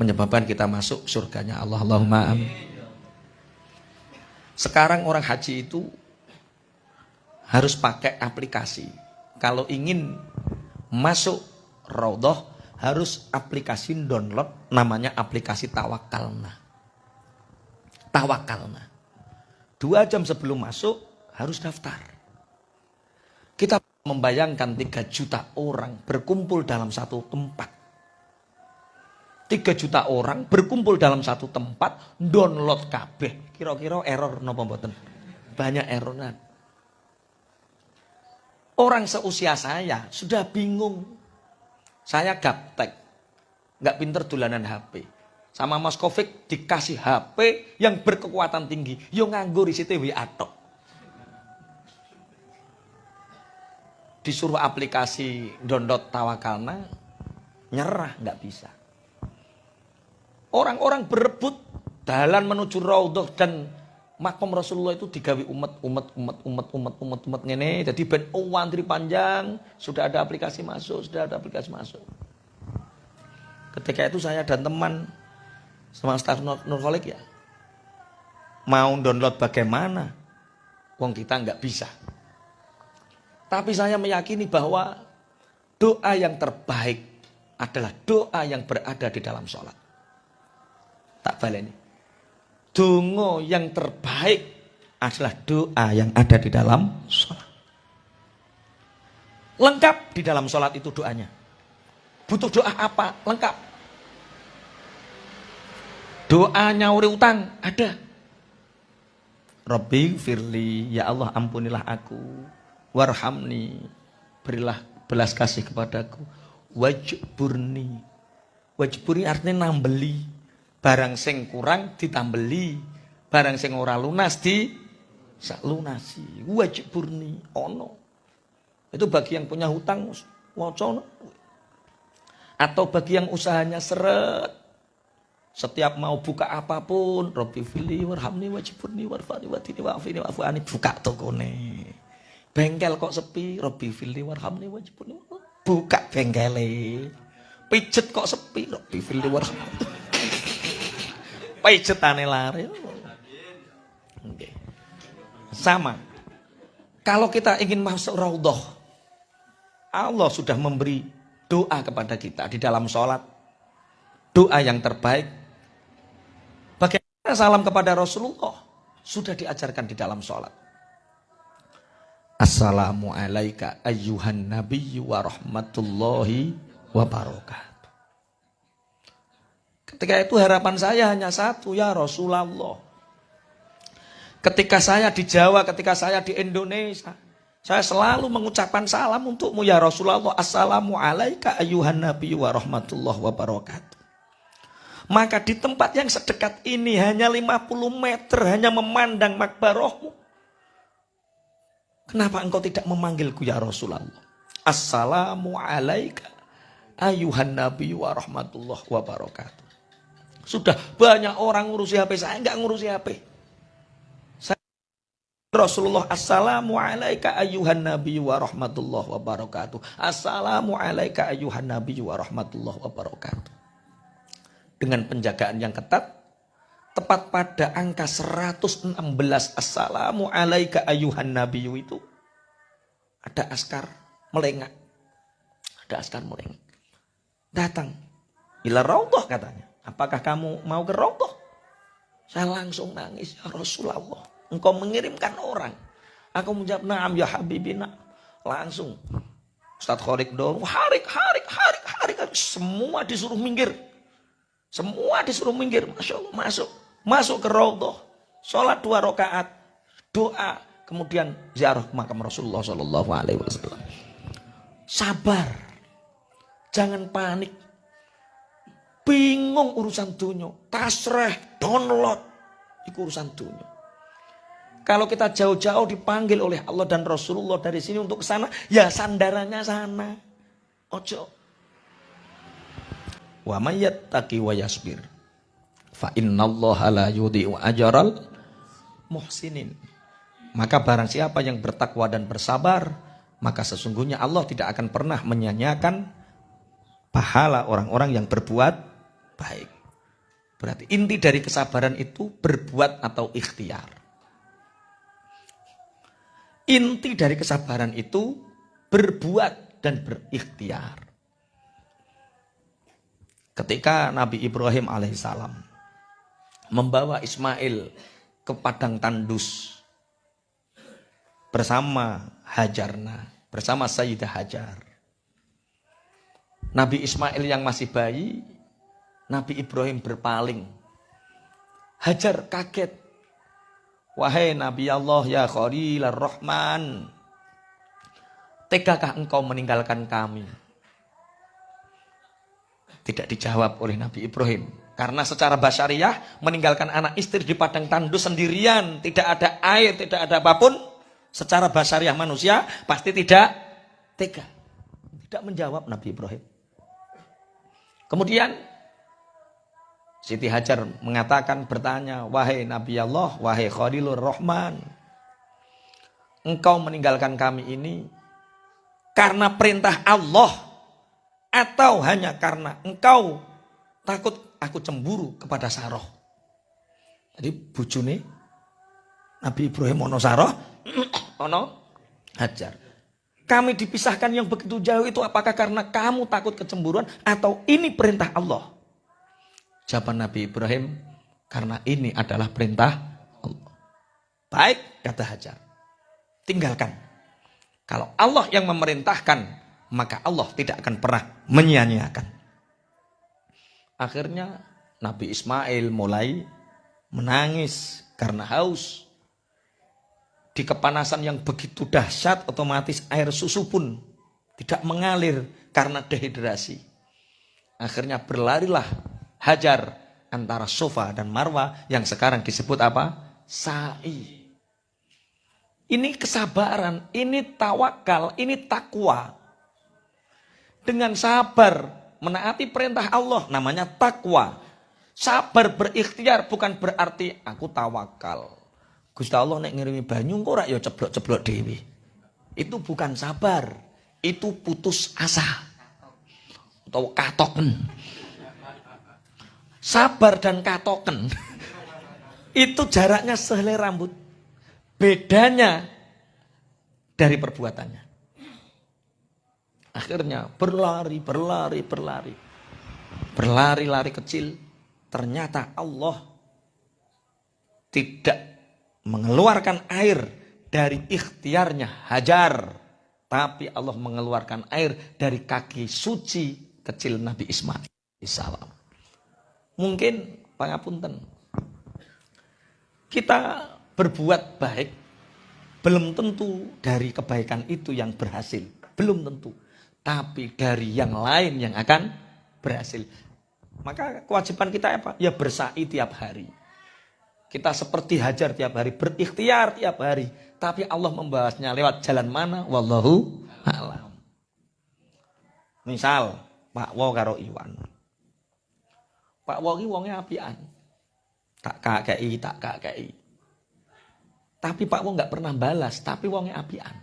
menyebabkan kita masuk surganya Allah. Allahumma amin. Sekarang orang haji itu harus pakai aplikasi. Kalau ingin masuk raudhah harus aplikasi download, namanya aplikasi Tawakalna. Tawakalna. 2 jam sebelum masuk harus daftar. Kita Membayangkan 3 juta orang berkumpul dalam satu tempat. 3 juta orang berkumpul dalam satu tempat, download kabeh. Kira-kira error napa mboten? Banyak errornya. Orang seusia saya sudah bingung. Saya gaptek, nggak pinter dolanan HP. Sama Mas Kofiq dikasih HP yang berkekuatan tinggi, yo nganggo risite WA tok. Disuruh aplikasi download Tawakalna, nyerah, nggak bisa. Orang-orang berebut dalan menuju Raudhah dan makom Rasulullah itu digawe umat ngene. Jadi ben antri panjang, sudah ada aplikasi masuk. Ketika itu saya dan teman sama staf Nurholik ya mau download bagaimana? Wong kita nggak bisa. Tapi saya meyakini bahwa doa yang terbaik adalah doa yang berada di dalam sholat. Tak baleni. Donga yang terbaik adalah doa yang ada di dalam sholat. Lengkap di dalam sholat itu doanya. Butuh doa apa? Lengkap. Doa nyauri utang ada. Rabbi firli, ya Allah ampunilah aku. Warhamni, berilah belas kasih kepadaku. Wajburni. Wajburni artinya nambeli. Barang sing kurang ditambeli, barang sing ora lunas lunasi. Wajib burni ono. Itu bagi yang punya hutang waca. Atau bagi yang usahanya seret. Setiap mau buka apapun, Rabbi fili warhamni wajiburni warfani watini wa'afini wa'afu'ani, buka tokone. Bengkel kok sepi, Rabbi fili warhamni wajiburni, buka bengkele. Pijet kok sepi, Rabbi fili warhamni. Pijetane lari. Okay. Sama. Kalau kita ingin masuk Raudhah, Allah sudah memberi doa kepada kita di dalam sholat. Doa yang terbaik. Bagaimana salam kepada Rasulullah? Sudah diajarkan di dalam sholat. Assalamualaikum ayyuhan nabiyyu wa rahmatullahi wa barakatuh. Ketika itu harapan saya hanya satu, ya Rasulullah. Ketika saya di Jawa, ketika saya di Indonesia, saya selalu mengucapkan salam untukmu ya Rasulullah. Assalamualaikum ayyuhan nabiyyu wa rahmatullahi wa barakatuh. Maka di tempat yang sedekat ini hanya 50 meter, hanya memandang makbarohmu. Kenapa engkau tidak memanggilku ya Rasulullah? Assalamualaikum ayyuhan nabiyyu wa rahmatullahi wa barakatuh. Sudah banyak orang ngurusi HP, saya enggak ngurusi HP. Saya Rasulullah, assalamualaikum ayyuhan nabiyyu wa rahmatullahi wa barakatuh. Assalamualaikum ayyuhan nabiyyu wa rahmatullahi wa barakatuh. Dengan penjagaan yang ketat, tepat pada angka 116 assalamualaikum ayyuhan nabiyyu itu ada askar melengak. Datang. Ila Raudhah katanya. Apakah kamu mau ke Raudhah? Saya langsung nangis, ya Rasulullah. Engkau mengirimkan orang. Aku menjawab, na'am ya habibina. Langsung. Ustaz Khorik dong, harik. Semua disuruh minggir. Masya Allah, masuk ke Raudhah. Sholat 2 rakaat. Doa. Kemudian ziarah makam Rasulullah SAW. Sabar. Jangan panik. Bingung urusan dunia, tasreh, download, itu urusan dunia. Kalau kita jauh-jauh dipanggil oleh Allah dan Rasulullah dari sini untuk ke sana, ya sandarannya sana. Ojo. Wa may yattaqi wa yasbir fa innallaha la yudhi'u ajral muhsinin. Maka barang siapa yang bertakwa dan bersabar, maka sesungguhnya Allah tidak akan pernah menyia-nyiakan pahala orang-orang yang berbuat baik. Berarti inti dari kesabaran itu berbuat atau ikhtiar. Inti dari kesabaran itu berbuat dan berikhtiar. Ketika Nabi Ibrahim alaihissalam membawa Ismail ke padang tandus bersama Hajarna, bersama Sayyidah Hajar. Nabi Ismail yang masih bayi, Nabi Ibrahim berpaling. Hajar kaget. Wahai Nabi Allah ya Khalilur Rahman, tegakah engkau meninggalkan kami? Tidak dijawab oleh Nabi Ibrahim. Karena secara basyariah, meninggalkan anak istri di padang tandus sendirian, tidak ada air, tidak ada apapun, secara basyariah manusia pasti tidak tega. Tidak menjawab Nabi Ibrahim. Kemudian Siti Hajar mengatakan, bertanya, wahai Nabi Allah, wahai Khalilur Rahman, engkau meninggalkan kami ini karena perintah Allah atau hanya karena engkau takut aku cemburu kepada Saroh? Jadi bojone Nabi Ibrahim ono Saroh, ono Hajar. Kami dipisahkan yang begitu jauh itu apakah karena kamu takut kecemburuan atau ini perintah Allah? Jawaban Nabi Ibrahim, karena ini adalah perintah Allah. Baik, kata Hajar, tinggalkan. Kalau Allah yang memerintahkan, maka Allah tidak akan pernah menyia-nyiakan. Akhirnya Nabi Ismail mulai menangis karena haus. Di kepanasan yang begitu dahsyat, otomatis air susu pun tidak mengalir karena dehidrasi. Akhirnya berlarilah Hajar antara Safa dan Marwah yang sekarang disebut apa? Sa'i. Ini kesabaran, ini tawakal, ini takwa. Dengan sabar menaati perintah Allah, namanya takwa. Sabar berikhtiar bukan berarti aku tawakal. Gusti Allah nek ngirimi banyu kok ora ya ceblok-ceblok dhewe. Itu bukan sabar, itu putus asa. Atau katoken. Sabar dan katoken itu jaraknya sehelai rambut. Bedanya dari perbuatannya. Akhirnya berlari kecil. Ternyata Allah tidak mengeluarkan air dari ikhtiarnya Hajar, tapi Allah mengeluarkan air dari kaki suci kecil Nabi Ismail salam. Mungkin pangapunten, kita berbuat baik belum tentu dari kebaikan itu yang berhasil, belum tentu, tapi dari yang lain yang akan berhasil. Maka kewajiban kita apa? Ya bersa'i tiap hari. Kita seperti Hajar tiap hari, berikhtiar tiap hari. Tapi Allah membahasnya lewat jalan mana? Wallahu a'lam. Misal, Pak Wo karo Iwan. Pak Wo ki wonge apian. Tak kakei. Tapi Pak Wo nggak pernah balas, tapi wonge apian.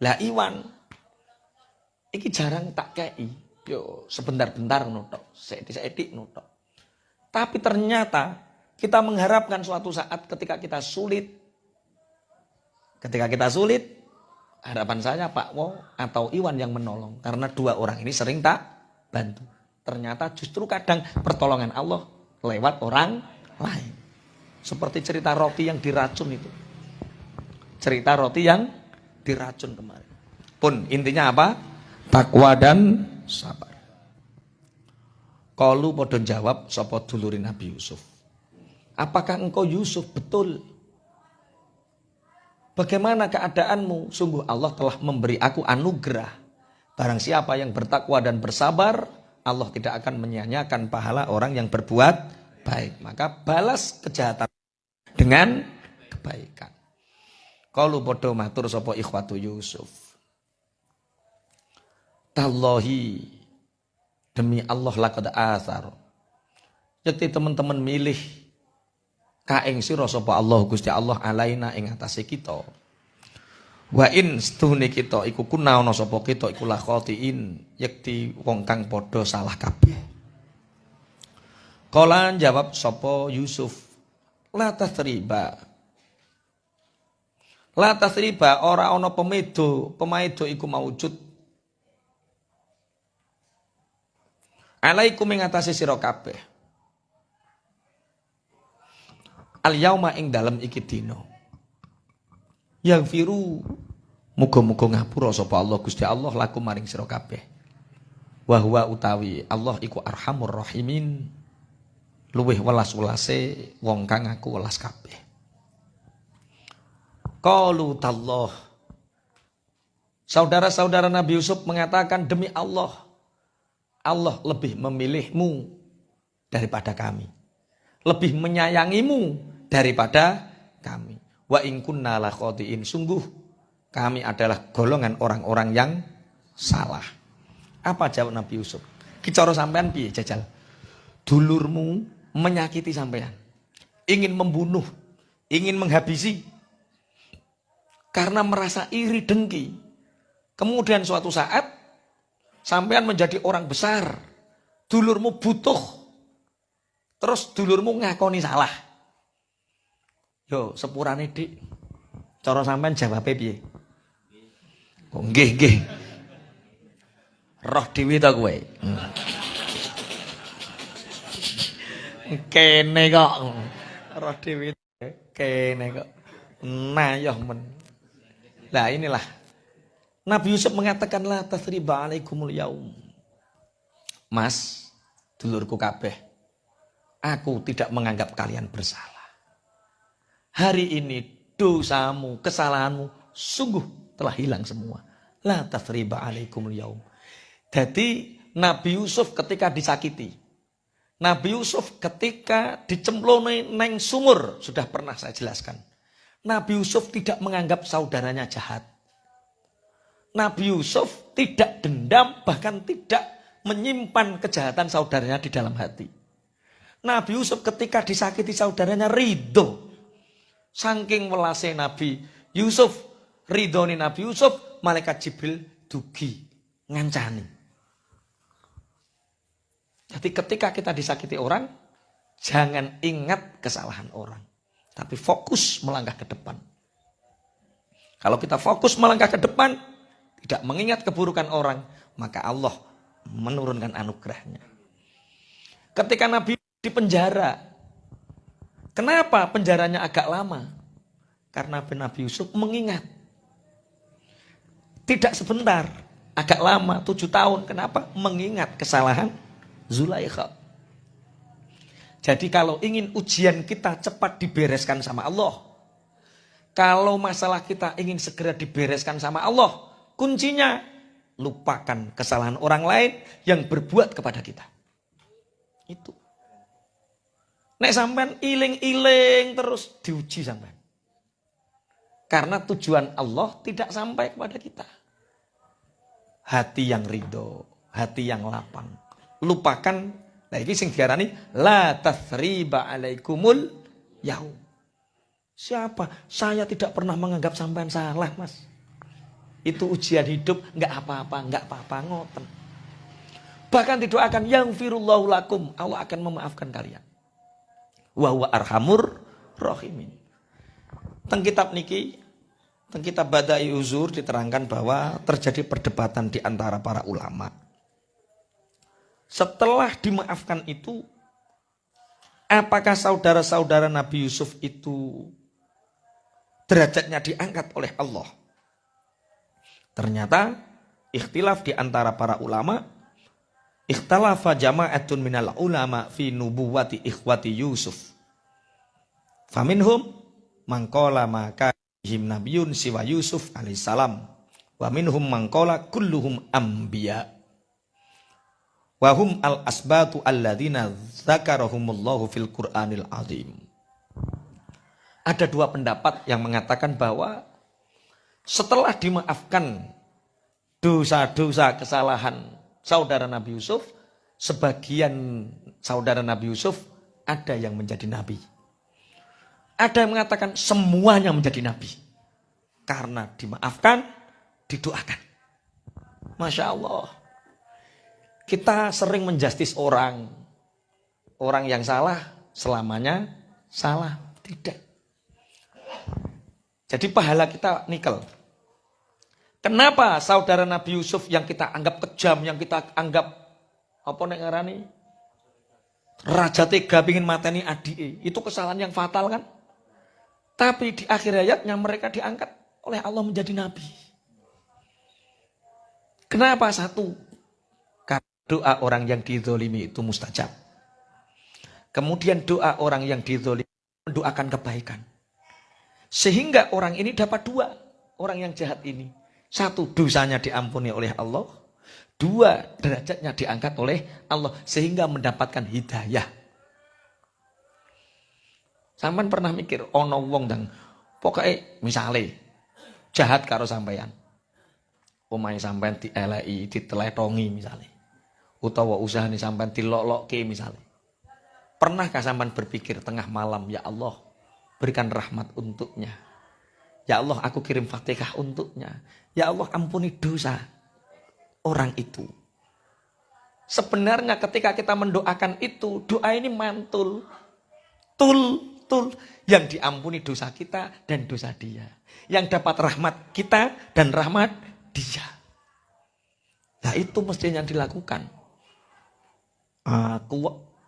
Lah Iwan, iki jarang tak kei. Yo sebentar-bentar nutok, sedik-sedik nutok. Tapi ternyata kita mengharapkan suatu saat ketika kita sulit, harapan saya Pak Wo atau Iwan yang menolong. Karena dua orang ini sering tak bantu. Ternyata justru kadang pertolongan Allah lewat orang lain. Seperti cerita roti yang diracun itu. Cerita roti yang diracun kemarin. Pun intinya apa? Takwa dan sabar. Kalu podo jawab sapa dulure Nabi Yusuf. Apakah engkau Yusuf betul? Bagaimana keadaanmu? Sungguh Allah telah memberi aku anugerah. Barang siapa yang bertakwa dan bersabar, Allah tidak akan menyia-nyiakan pahala orang yang berbuat baik. Maka balas kejahatan dengan kebaikan. Kalu podo matur sapa ikhwatu Yusuf. Tallahi, demi Allah laqad athar. Yakti teman-teman milih kaing sira sapa Allah Gusti Allah alaina ing atase kita. Wa in stuhune kita iku kunaono sapa kita iku la khotiin, yakti wong kang padha salah kabeh. Kala jawab sapa Yusuf, la tasriba. La tasriba ora ana pemaido iku maujud. Alaikum ing atase sira kabeh. Al yauma ing dalem iki dina. Yang firu Muga-muga ngapura sapa Allah Gusti Allah lakum maring sira kabeh. Wa huwa utawi Allah iku arhamur rahimin. Luwih welas-welase wong kang aku welas kabeh. Qalu tallah. Saudara-saudara Nabi Yusuf mengatakan demi Allah, Allah lebih memilihmu daripada kami. Lebih menyayangimu daripada kami. Wa in kunna la khotiin. Sungguh kami adalah golongan orang-orang yang salah. Apa jawab Nabi Yusuf? Ki cara sampean piye jajal? Dulurmu menyakiti sampean, ingin membunuh, ingin menghabisi karena merasa iri dengki. Kemudian suatu saat sampean menjadi orang besar, dulurmu butuh, terus dulurmu ngakoni salah. Yo sepurane dik, cara sampean jawabnya piye? Oh nggih nggih. Roh dhewe ta kowe. Kene kok. Roh dhewe kene kok. Nayoh men. Lah inilah Nabi Yusuf mengatakan la tasriba alaikumul yaum. Mas, dulurku kabeh, aku tidak menganggap kalian bersalah. Hari ini dosamu, kesalahanmu sungguh telah hilang semua. La tasriba alaikumul yaum. Jadi Nabi Yusuf ketika disakiti, Nabi Yusuf ketika dicemploni neng sumur, sudah pernah saya jelaskan. Nabi Yusuf tidak menganggap saudaranya jahat. Nabi Yusuf tidak dendam, bahkan tidak menyimpan kejahatan saudaranya di dalam hati. Nabi Yusuf ketika disakiti saudaranya ridho. Saking welase Nabi Yusuf, ridhoni Nabi Yusuf, malaikat Jibril dugi ngancani. Jadi ketika kita disakiti orang, jangan ingat kesalahan orang. Tapi fokus melangkah ke depan. Kalau kita fokus melangkah ke depan, tidak mengingat keburukan orang, maka Allah menurunkan anugerahnya. Ketika Nabi di penjara, kenapa penjaranya agak lama? Karena Nabi Yusuf mengingat. Tidak sebentar, agak lama, 7 tahun. Kenapa? Mengingat kesalahan Zulaikha. Jadi kalau ingin ujian kita cepat dibereskan sama Allah, kalau masalah kita ingin segera dibereskan sama Allah, kuncinya lupakan kesalahan orang lain yang berbuat kepada kita. Itu. Nek sampean iling-iling terus diuji sampean. Karena tujuan Allah tidak sampai kepada kita. Hati yang ridho, hati yang lapang. Lupakan, nah ini sing diarani la tathriba alaikumul yaum. Siapa? Saya tidak pernah menganggap sampean salah, Mas. Itu ujian hidup, enggak apa-apa ngoten. Bahkan didoakan yang firullahu lakum, Allah akan memaafkan kalian. Wa huwa arhamur rahimin. Teng kitab niki, teng kitab Badai Uzur diterangkan bahwa terjadi perdebatan di antara para ulama. Setelah dimaafkan itu, apakah saudara-saudara Nabi Yusuf itu derajatnya diangkat oleh Allah? Ternyata ikhtilaf di antara para ulama. Ikhtalafa jama'atun minal ulama fi nubuwati ikhwati Yusuf. Faminhum mangkola maka him nabiyun siwa Yusuf alaihissalam. Wa minhum mangkola kulluhum anbiya. Wahum al-asbatu alladzina zakarahumullahu fil Qur'anil azim. Ada 2 pendapat yang mengatakan bahwa setelah dimaafkan dosa-dosa kesalahan saudara Nabi Yusuf, sebagian saudara Nabi Yusuf ada yang menjadi nabi. Ada yang mengatakan semuanya menjadi nabi. Karena dimaafkan, didoakan. Masya Allah. Kita sering menjustis orang. Orang yang salah selamanya salah. Tidak. Jadi pahala kita nikel. Kenapa saudara Nabi Yusuf yang kita anggap kejam, yang kita anggap apa nek ngarani raja tega pingin mateni adike, itu kesalahan yang fatal kan? Tapi di akhir hayatnya mereka diangkat oleh Allah menjadi nabi. Kenapa satu? Karena doa orang yang dizolimi itu mustajab. Kemudian doa orang yang dizolimi mendoakan kebaikan. Sehingga orang ini dapat dua. Orang yang jahat ini. Satu, dosanya diampuni oleh Allah. Dua, derajatnya diangkat oleh Allah. Sehingga mendapatkan hidayah. Sampean pernah mikir, ono wong dang pokoknya misalnya jahat karo sampean. Omahe sampean dieleki, diteletongi misalnya. Utawa usahane sampean dilok-lokke misalnya. Pernahkah sampean berpikir tengah malam, ya Allah, berikan rahmat untuknya. Ya Allah, aku kirim Fatihah untuknya. Ya Allah, ampuni dosa orang itu. Sebenarnya ketika kita mendoakan itu, doa ini mantul. Tul. Yang diampuni dosa kita dan dosa dia. Yang dapat rahmat kita dan rahmat dia. Nah itu mestinya yang dilakukan. Aku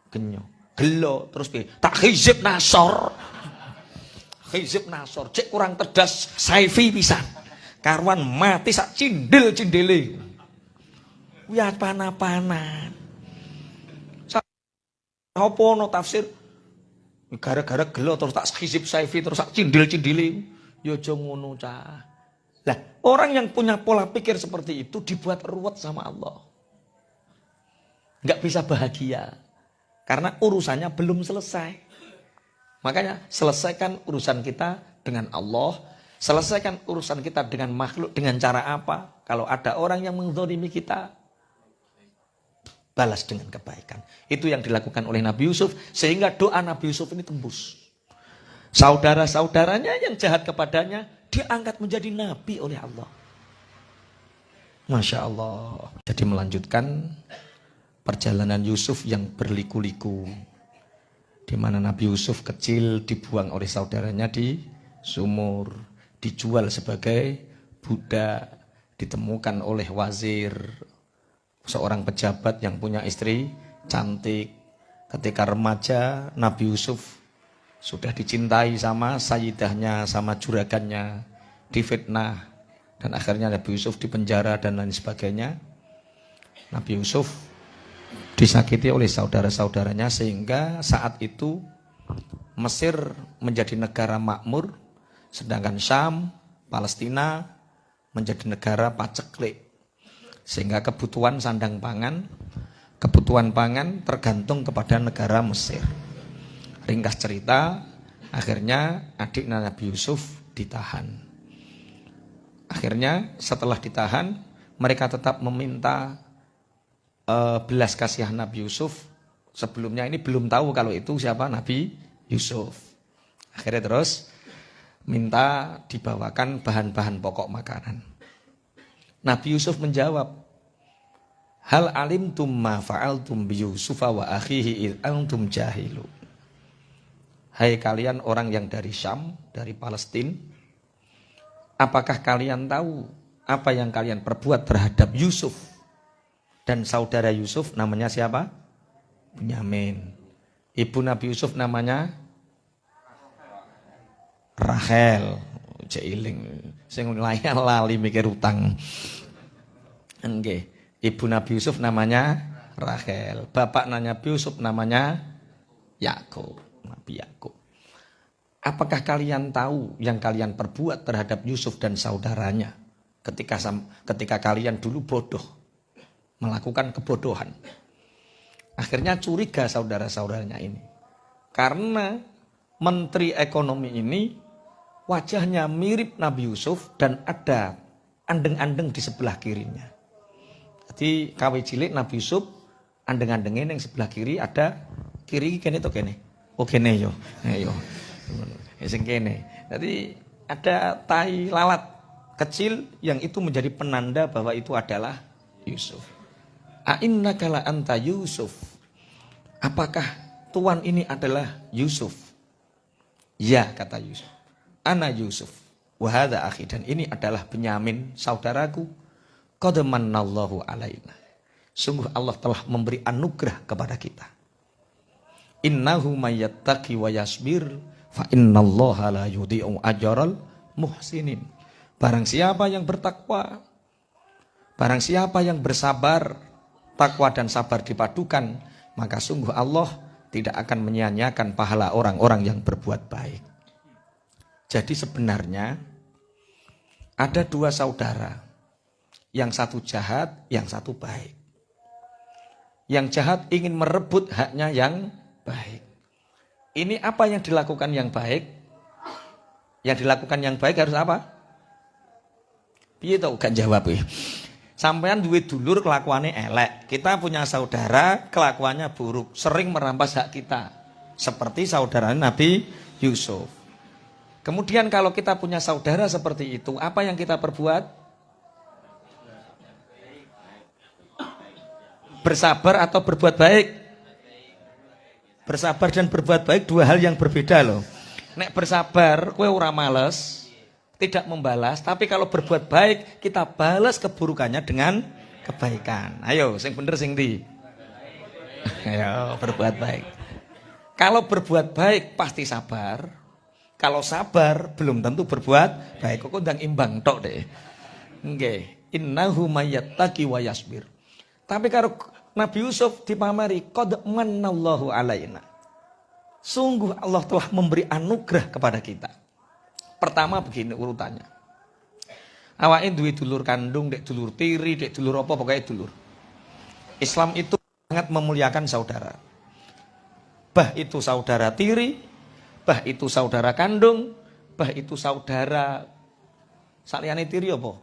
genyo, gelo terus tak hizib nasor. Hizib nasor, cek kurang cerdas saifi pisan. Karuan mati sak cindil-cindile. Ya pana-panan. Apa no tafsir? Gara-gara gelo terus tak hizib saifi terus tak cindil-cindile. Ya aja ngono cah. Lah, orang yang punya pola pikir seperti itu dibuat ruwet sama Allah. Enggak bisa bahagia. Karena urusannya belum selesai. Makanya selesaikan urusan kita dengan Allah. Selesaikan urusan kita dengan makhluk. Dengan cara apa? Kalau ada orang yang menzalimi kita, balas dengan kebaikan. Itu yang dilakukan oleh Nabi Yusuf. Sehingga doa Nabi Yusuf ini tembus. Saudara-saudaranya yang jahat kepadanya diangkat menjadi nabi oleh Allah. Masya Allah. Jadi melanjutkan perjalanan Yusuf yang berliku-liku. Di mana Nabi Yusuf kecil dibuang oleh saudaranya di sumur. Dijual sebagai budak. Ditemukan oleh wazir. Seorang pejabat yang punya istri cantik. Ketika remaja, Nabi Yusuf sudah dicintai sama sayyidahnya, sama juragannya, difitnah. Dan akhirnya Nabi Yusuf dipenjara dan lain sebagainya. Nabi Yusuf disakiti oleh saudara-saudaranya sehingga saat itu Mesir menjadi negara makmur. Sedangkan Syam, Palestina menjadi negara paceklik. Sehingga kebutuhan sandang pangan, kebutuhan pangan tergantung kepada negara Mesir. Ringkas cerita, akhirnya adik Nabi Yusuf ditahan. Akhirnya setelah ditahan, mereka tetap meminta belas kasihan Nabi Yusuf. Sebelumnya ini belum tahu kalau itu siapa Nabi Yusuf. Akhirnya terus minta dibawakan bahan-bahan pokok makanan. Nabi Yusuf menjawab, hal alimtum ma fa'altum bi Yusufa wa akhihi id antum jahilu. Hai kalian orang yang dari Syam, dari Palestina, apakah kalian tahu apa yang kalian perbuat terhadap Yusuf dan saudara Yusuf namanya siapa? Bunyamin. Ibu Nabi Yusuf namanya Rahel. Jailing sing layan lali mikir utang. Nggih, ibu Nabi Yusuf namanya Rahel, bapak Nabi Yusuf namanya Yakub, Nabi Yakub. Apakah kalian tahu yang kalian perbuat terhadap Yusuf dan saudaranya ketika kalian dulu bodoh, melakukan kebodohan? Akhirnya curiga saudara-saudaranya ini. Karena menteri ekonomi ini wajahnya mirip Nabi Yusuf dan ada andeng-andeng di sebelah kirinya. Jadi kawe cilik Nabi Yusuf andeng-andengnya yang sebelah kiri ada kiri kene to kene. Oh kene yo. Ayo. Sing kene. Jadi ada tai lalat kecil yang itu menjadi penanda bahwa itu adalah Yusuf. A'innaka la anta Yusuf. Apakah tuan ini adalah Yusuf? Ya, kata Yusuf. Ana Yusuf, wa hadza akhi, dan ini adalah Benyamin saudaraku. Qad mannallahu alaina. Sungguh Allah telah memberi anugerah kepada kita. Innahu may yattaqi wa yasbir fa innallaha la yudhi'u ajral muhsinin. Barang siapa yang bertakwa, Barang siapa yang bersabar, takwa dan sabar dipadukan, maka sungguh Allah tidak akan menyia-nyiakan pahala orang-orang yang berbuat baik. Jadi sebenarnya ada dua saudara, yang satu jahat, yang satu baik. Yang jahat ingin merebut haknya yang baik. Ini apa yang dilakukan yang baik? Yang dilakukan yang baik harus apa? Piye tau gak jawab ya? Sampean duwe dulur kelakuannya elek. Kita punya saudara kelakuannya buruk, sering merampas hak kita. Seperti saudara Nabi Yusuf. Kemudian kalau kita punya saudara seperti itu, apa yang kita perbuat? Bersabar atau berbuat baik? Bersabar dan berbuat baik dua hal yang berbeda loh. Nek bersabar, kowe ora males, tidak membalas, tapi kalau berbuat baik, kita balas keburukannya dengan kebaikan. Ayo, sing bener sing ndi? Ayo, berbuat baik. Kalau berbuat baik pasti sabar. Kalau sabar belum tentu berbuat baik. Kok ndang imbang tok deh. Nggih, innahu mayyattaqi wa yasbir. Tapi kalau Nabi Yusuf dipamari qad manallahu alaina. Sungguh Allah telah memberi anugerah kepada kita. Pertama begini urutannya. Awake duwe dulur kandung, dek dulur tiri, dek dulur apa pokoknya dulur. Islam itu sangat memuliakan saudara. Bah itu saudara tiri, bah itu saudara kandung, bah itu saudara saliyane tiri apa?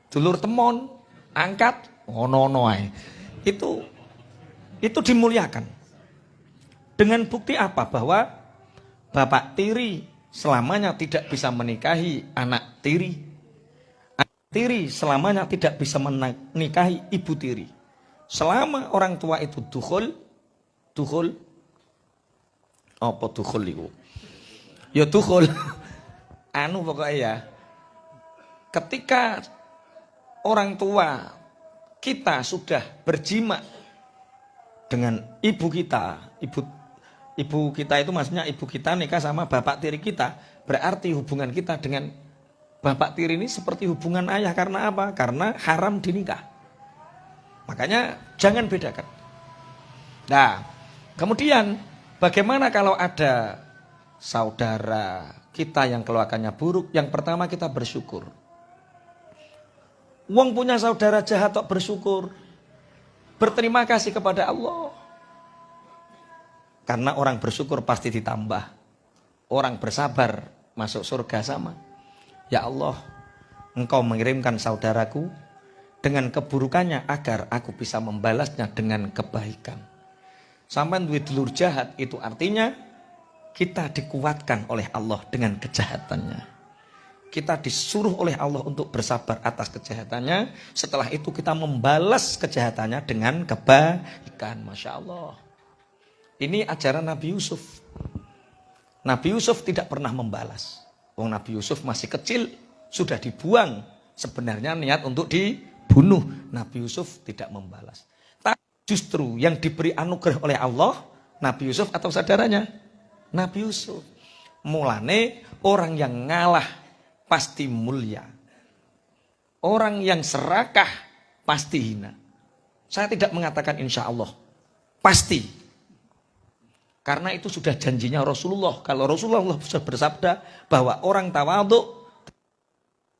Dulur temon, angkat, ono ae. Itu dimuliakan. Dengan bukti apa? Bahwa bapak tiri selamanya tidak bisa menikahi anak tiri. Anak tiri selamanya tidak bisa menikahi ibu tiri. Selama orang tua itu dukhul apa dukhul itu? Ya dukhul. Anu pokoknya ya. Ketika orang tua kita sudah berjima dengan ibu kita, ibu kita itu maksudnya ibu kita nikah sama bapak tiri kita. Berarti hubungan kita dengan bapak tiri ini seperti hubungan ayah. Karena apa? Karena haram dinikah. Makanya jangan bedakan. Nah, kemudian bagaimana kalau ada saudara kita yang keluarganya buruk? Yang pertama kita bersyukur. Wong punya saudara jahat kok bersyukur. Berterima kasih kepada Allah. Karena orang bersyukur pasti ditambah. Orang bersabar masuk surga sama. Ya Allah, Engkau mengirimkan saudaraku dengan keburukannya agar aku bisa membalasnya dengan kebaikan. Sampai duit dulur jahat itu artinya kita dikuatkan oleh Allah dengan kejahatannya. Kita disuruh oleh Allah untuk bersabar atas kejahatannya. Setelah itu kita membalas kejahatannya dengan kebaikan. Masya Allah. Ini ajaran Nabi Yusuf. Nabi Yusuf tidak pernah membalas. Wong Nabi Yusuf masih kecil, sudah dibuang. Sebenarnya niat untuk dibunuh. Nabi Yusuf tidak membalas. Tapi justru yang diberi anugerah oleh Allah, Nabi Yusuf atau saudaranya? Nabi Yusuf. Mulane orang yang ngalah pasti mulia. Orang yang serakah pasti hina. Saya tidak mengatakan insya Allah. Pasti. Karena itu sudah janjinya Rasulullah. Kalau Rasulullah sudah bersabda bahwa orang tawadhu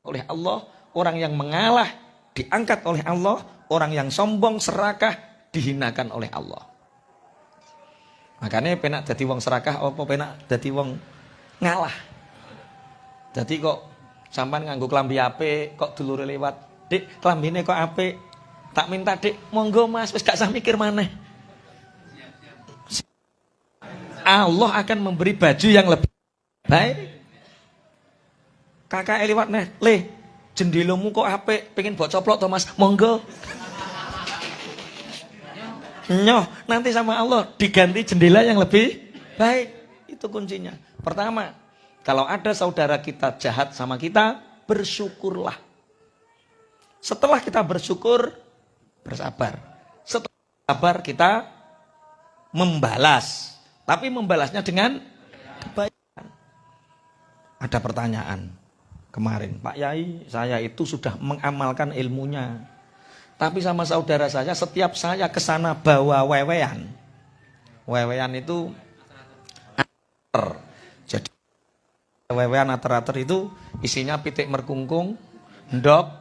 oleh Allah, orang yang mengalah diangkat oleh Allah, orang yang sombong serakah dihinakan oleh Allah. Makanya penak jadi wong serakah apa penak jadi wong ngalah. Jadi kok sampean nganggo klambi apik, kok dulure lewat, "Dik, klambine kok apik." Tak minta, "Dik, monggo Mas, wis gak usah mikir maneh." Allah akan memberi baju yang lebih baik. Kakak liwat neh, "Le, jendelomu kok apik, pengen buat coplok to Mas?" "Monggo." Nyoh, nanti sama Allah diganti jendela yang lebih baik. Itu kuncinya. Pertama, kalau ada saudara kita jahat sama kita, bersyukurlah. Setelah kita bersyukur, bersabar. Setelah sabar kita membalas. Tapi membalasnya dengan kebaikan. Ada pertanyaan. kemarin, Pak Yai, saya itu sudah mengamalkan ilmunya. Tapi sama saudara saya, setiap saya ke sana bawa wewean. Wewean itu ater. Jadi wewean ater-ater itu isinya pitik merkungkung, endok,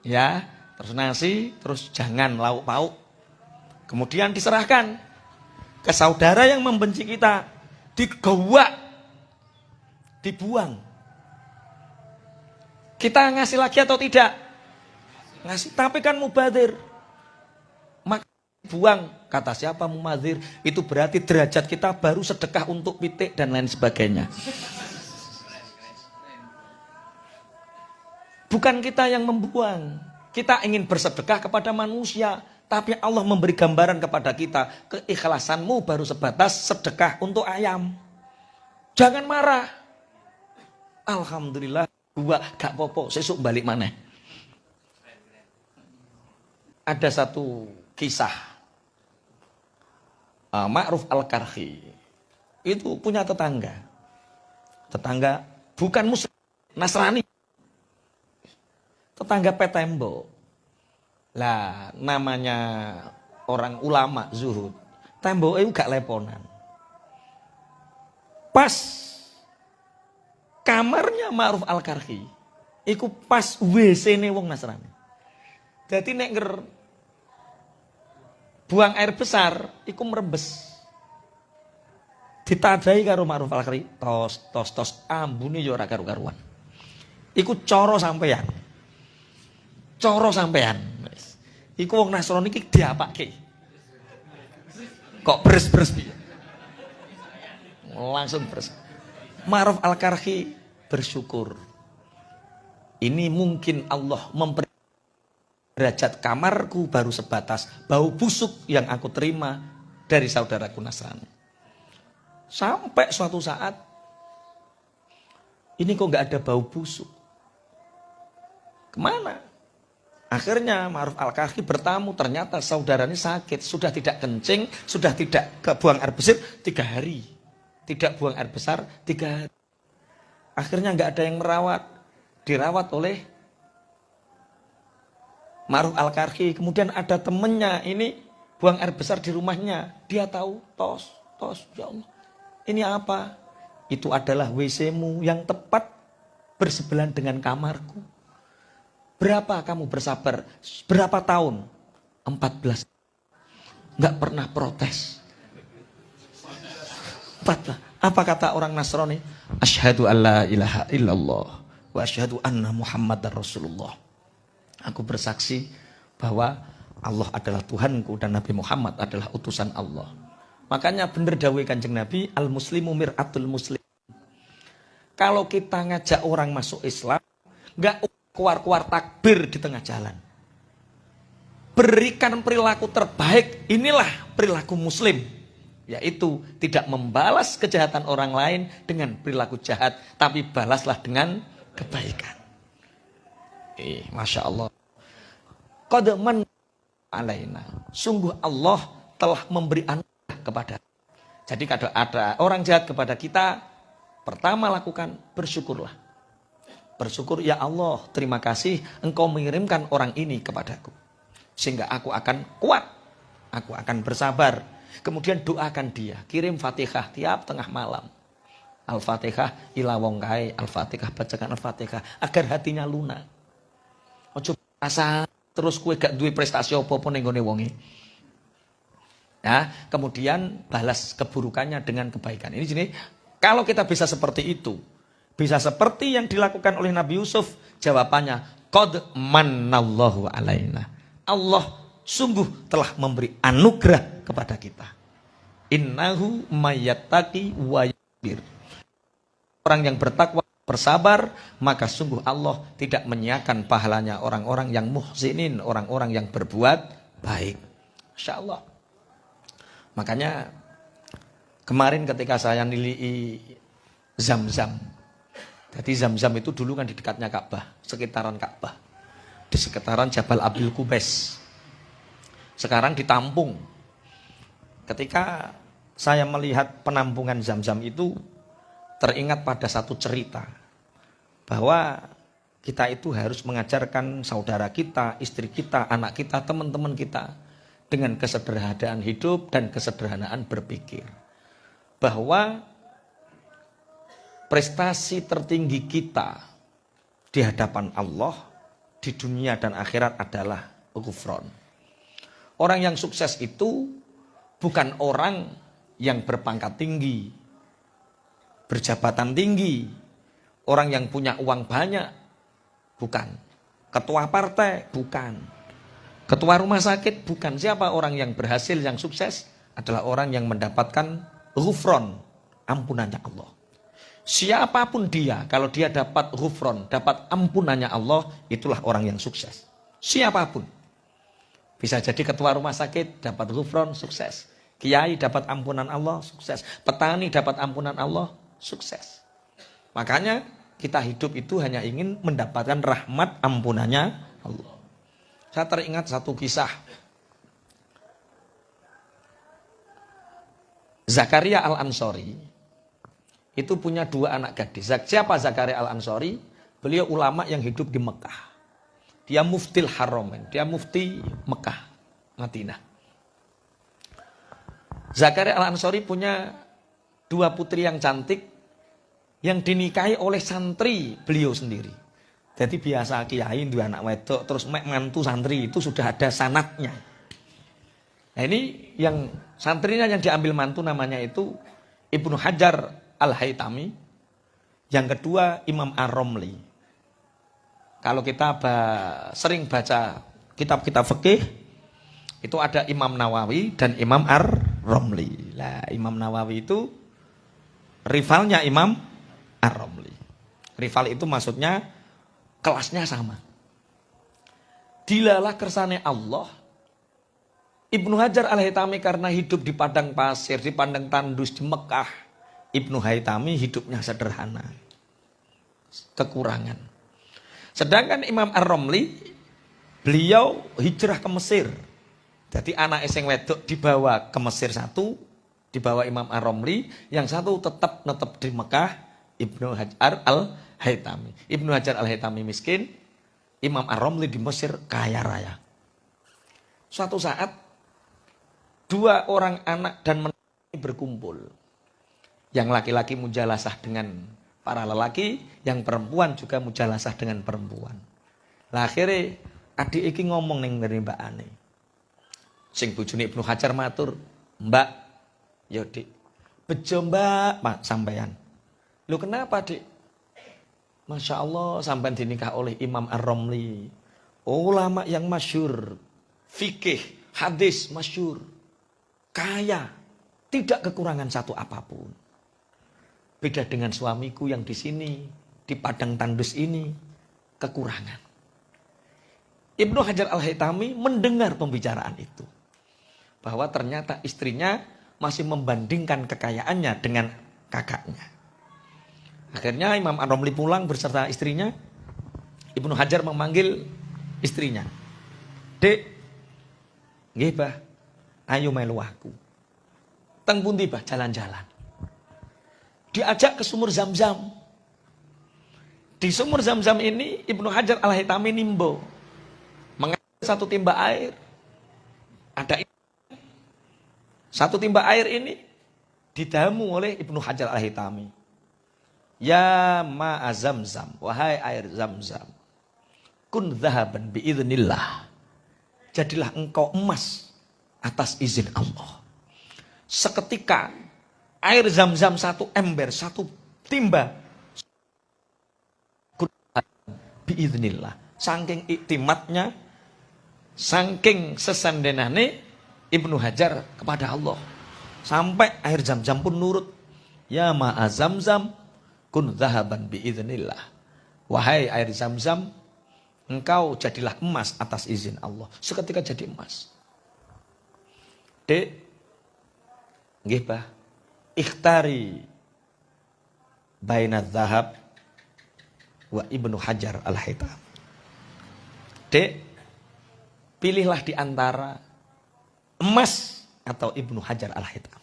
ya, terus nasi, terus jangan lauk pauk. Kemudian diserahkan ke saudara yang membenci kita, digewak, dibuang. Kita ngasih lagi atau tidak? Ngasih, tapi kan mubadzir. Maka buang, kata siapa mubadzir? Itu berarti derajat kita baru sedekah untuk pitik dan lain sebagainya. Bukan kita yang membuang. Kita ingin bersedekah kepada manusia, tapi Allah memberi gambaran kepada kita, keikhlasanmu baru sebatas sedekah untuk ayam. Jangan marah. Alhamdulillah, gua gak popo, sesuk balik mana. Ada satu kisah. Ma'ruf Al-Karhi itu punya tetangga. Tetangga bukan muslim, Nasrani. Tetangga petembo. Lah namanya orang ulama zuhud. Tembok itu gak leponan. Pas kamarnya Ma'ruf Al-Karhi iku pas WC-ne wong Nasrani. Jadi nek buang air besar iku merembes. Ditadai karo Ma'ruf Al-Karhi, tos ambune yo ora karu-karuan. Iku coro sampean. Coro sampean. Iku wong Nasrani iki diapake. Kok beres-beres piye? Langsung beres. Ma'ruf Al-Karhi bersyukur. Ini mungkin Allah memberi derajat kamarku baru sebatas bau busuk yang aku terima dari saudaraku Nasrani. Sampai suatu saat ini kok nggak ada bau busuk. Kemana? Akhirnya Ma'ruf Al-Karhi bertamu, ternyata saudaranya sakit, sudah tidak kencing, sudah tidak buang air besar 3 hari. Tidak buang air besar 3 hari. Akhirnya nggak ada yang merawat, dirawat oleh Ma'ruf Al-Karhi. Kemudian ada temennya ini buang air besar di rumahnya, dia tahu, tos, ya Allah, ini apa? Itu adalah WC-mu yang tepat bersebelahan dengan kamarku. Berapa kamu bersabar? Berapa tahun? 14. Nggak pernah protes. 14. Apa kata orang Nasrani? Asyhadu an la ilaha illallah wa asyhadu anna Muhammadar Rasulullah. Aku bersaksi bahwa Allah adalah Tuhanku dan Nabi Muhammad adalah utusan Allah. Makanya benar dawuh Kanjeng Nabi, al muslimu mir'atul muslim. Kalau kita ngajak orang masuk Islam, nggak keluar-keluar takbir di tengah jalan. Berikan perilaku terbaik, inilah perilaku muslim. Yaitu tidak membalas kejahatan orang lain dengan perilaku jahat, tapi balaslah dengan kebaikan. Masya Allah. Qad man alaina. Sungguh Allah telah memberi anugerah kepada. Jadi kalau ada orang jahat kepada kita, pertama lakukan bersyukurlah. Bersyukur, ya Allah, terima kasih engkau mengirimkan orang ini kepadaku. Sehingga aku akan kuat, aku akan bersabar. Kemudian doakan dia, kirim Fatihah tiap tengah malam. Al-Fatihah ila wong kae, Al-Fatihah bacakan Al-Fatihah agar hatinya lunak. Ojo rasa terus kue gak duwe prestasi apa-apa ning gone wonge. Ya, kemudian balas keburukannya dengan kebaikan. Ini jenis kalau kita bisa seperti itu, bisa seperti yang dilakukan oleh Nabi Yusuf, jawabannya qad mannallahu alaina. Allah sungguh telah memberi anugerah kepada kita. Innahu mayattaqi wa yasbir. Orang yang bertakwa, bersabar, maka sungguh Allah tidak menyiakan pahalanya orang-orang yang muhsinin, orang-orang yang berbuat baik. Masya Allah. Makanya kemarin ketika saya nilai Zam-Zam. Jadi Zam-Zam itu dulu kan di dekatnya Ka'bah, sekitaran Ka'bah. Di sekitaran Jabal Abil Qubais. Sekarang ditampung. Ketika saya melihat penampungan Zam-Zam itu, teringat pada satu cerita. Bahwa Kita itu harus mengajarkan saudara kita, istri kita, anak kita, teman-teman kita dengan kesederhanaan hidup dan kesederhanaan berpikir. Bahwa prestasi tertinggi kita di hadapan Allah di dunia dan akhirat adalah ghufran. Orang yang sukses itu bukan orang yang berpangkat tinggi, berjabatan tinggi, orang yang punya uang banyak, bukan. Ketua partai, bukan. Ketua rumah sakit, bukan. Siapa orang yang berhasil, yang sukses? Adalah orang yang mendapatkan ghufran, ampunannya Allah. Siapapun dia, kalau dia dapat ghufran, dapat ampunannya Allah, itulah orang yang sukses. Siapapun. Bisa jadi ketua rumah sakit, dapat ghufran, sukses. Kiai dapat ampunan Allah, sukses. Petani dapat ampunan Allah, sukses. Makanya kita hidup itu hanya ingin mendapatkan rahmat ampunannya Allah. Saya teringat satu kisah. Zakaria Al-Ansori itu punya 2 anak gadis. Siapa Zakaria Al-Ansori? Beliau ulama yang hidup di Mekah. Dia muftil Haromen, dia mufti Mekah, Madinah. Zakaria Al-Ansori punya 2 putri yang cantik, yang dinikahi oleh santri beliau sendiri. Jadi biasa kiai 2 anak wedok terus mantu santri itu sudah ada sanatnya. Nah ini yang santrinya yang diambil mantu namanya itu Ibnu Hajar Al-Haytami. Yang kedua Imam Ar-Romli. Kalau kita sering baca kitab-kitab fikih itu ada Imam Nawawi dan Imam Ar-Romli. Nah, Imam Nawawi itu rivalnya Imam Ar-Romli. Rival itu maksudnya kelasnya sama. Dilalah kersane Allah. Ibnu Hajar Al-Haytami karena hidup di padang pasir, di padang tandus di Mekah. Ibnu Haytami hidupnya sederhana. Kekurangan. Sedangkan Imam Ar-Romli, beliau hijrah ke Mesir. Jadi anak sing wedok dibawa ke Mesir satu, dibawa Imam Ar-Romli, yang satu tetap di Mekah. Ibnu Hajar Al-Haytami. Ibnu Hajar Al-Haytami miskin, Imam Ar-Romli di Mesir kaya raya. Suatu saat 2 orang anak dan menantu berkumpul. Yang laki-laki mujalasah dengan para lelaki, yang perempuan juga mujalasah dengan perempuan. Lah akhirnya adik iki ngomong ning ngene Mbak Ane. Sing bojone Ibnu Hajar matur, "Mbak, ya Dik, bejo Mbak, Pak sampean." Loh kenapa Dik? Masya Allah sampai dinikah oleh Imam Ar-Romli. Ulama yang masyhur. Fikih, hadis masyhur. Kaya. Tidak kekurangan satu apapun. Beda dengan suamiku yang di sini. Di padang tandus ini. Kekurangan. Ibnu Hajar Al-Haytami mendengar pembicaraan itu. Bahwa ternyata istrinya masih membandingkan kekayaannya dengan kakaknya. Akhirnya Imam Ar-Romli pulang beserta istrinya. Ibnu Hajar memanggil istrinya. "Dek, nggih Bah, ayo melu aku. Teng pundi Bah jalan-jalan." Diajak ke sumur Zam-Zam. Di sumur Zam-Zam ini Ibnu Hajar Al-Haytami nimbo. Mengambil 1 timba air. Ada satu timba air ini didamu oleh Ibnu Hajar Al-Haytami. "Ya ma'a Zamzam, wahai air Zamzam, kun dhahaban biidznillah." Jadilah engkau emas atas izin Allah. Seketika air Zamzam 1 ember, 1 timba, kun biidznillah. Saking iktimatnya, saking sesandenane Ibnu Hajar kepada Allah, sampai air Zamzam pun nurut. "Ya ma'a Zamzam, kun dhahaban biidznillah." Wahai air Zamzam, engkau jadilah emas atas izin Allah. Seketika jadi emas. "Dek, nggih Bah, ikhtari baina dhahab wa Ibnu Hajar Al-Haytami." Dek, pilihlah di antara emas atau Ibnu Hajar Al-Haytami.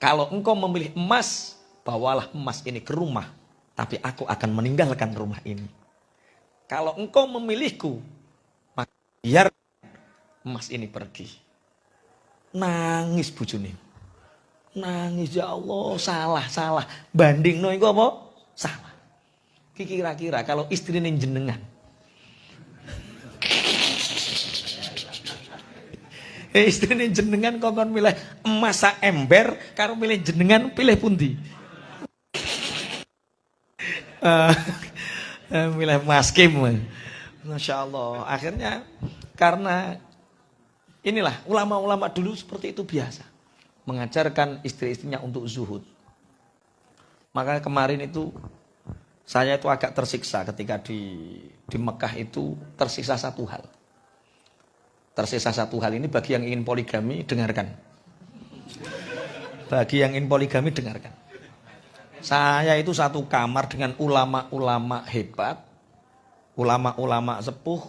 Kalau engkau memilih emas, bawalah emas ini ke rumah, tapi aku akan meninggalkan rumah ini. Kalau engkau memilihku, maka biar emas ini pergi. Nangis bojone. Nangis, ya Allah, salah. Bandingno iku apa? Salah. Kira-kira kalau istrine jenengan. Istrine jenengan kongkon milih emas sak ember karo milih jenengan pilih pundi? Milih Mas Kim. Masya Allah. Akhirnya karena inilah ulama-ulama dulu seperti itu biasa. Mengajarkan istri-istrinya untuk zuhud. Maka kemarin itu saya itu agak tersiksa ketika di Mekah itu tersiksa satu hal. Tersisa satu hal ini bagi yang ingin poligami dengarkan. Bagi yang ingin poligami dengarkan. Saya itu satu kamar dengan ulama-ulama hebat, ulama-ulama sepuh,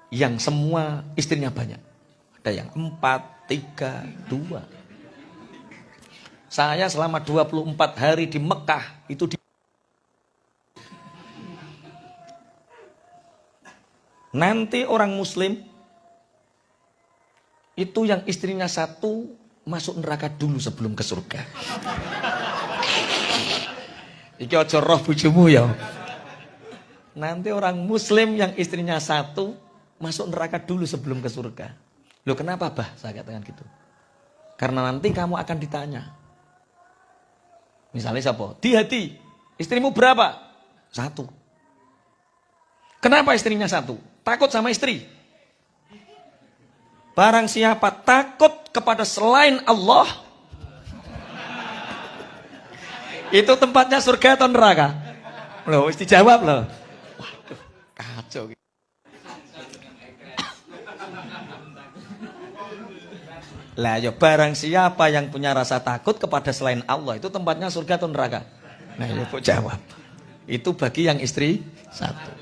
yang semua istrinya banyak. Ada yang 4, 3, 2. Saya selama 24 hari di Mekah itu nanti orang Muslim itu yang istrinya satu masuk neraka dulu sebelum ke surga. Iki aja roh bojomu ya. Nanti orang Muslim yang istrinya satu masuk neraka dulu sebelum ke surga. Loh kenapa bah? Saya katakan gitu. Karena nanti kamu akan ditanya. Misalnya siapa? Di hati. Istrimu berapa? 1. Kenapa istrinya 1? Takut sama istri. Barang siapa takut kepada selain Allah, itu tempatnya surga atau neraka? Loh, mesti jawab loh. Waduh, kacau. Lah ya barang siapa yang punya rasa takut kepada selain Allah, itu tempatnya surga atau neraka? Nah, ya kok jawab. Itu bagi yang istri 1.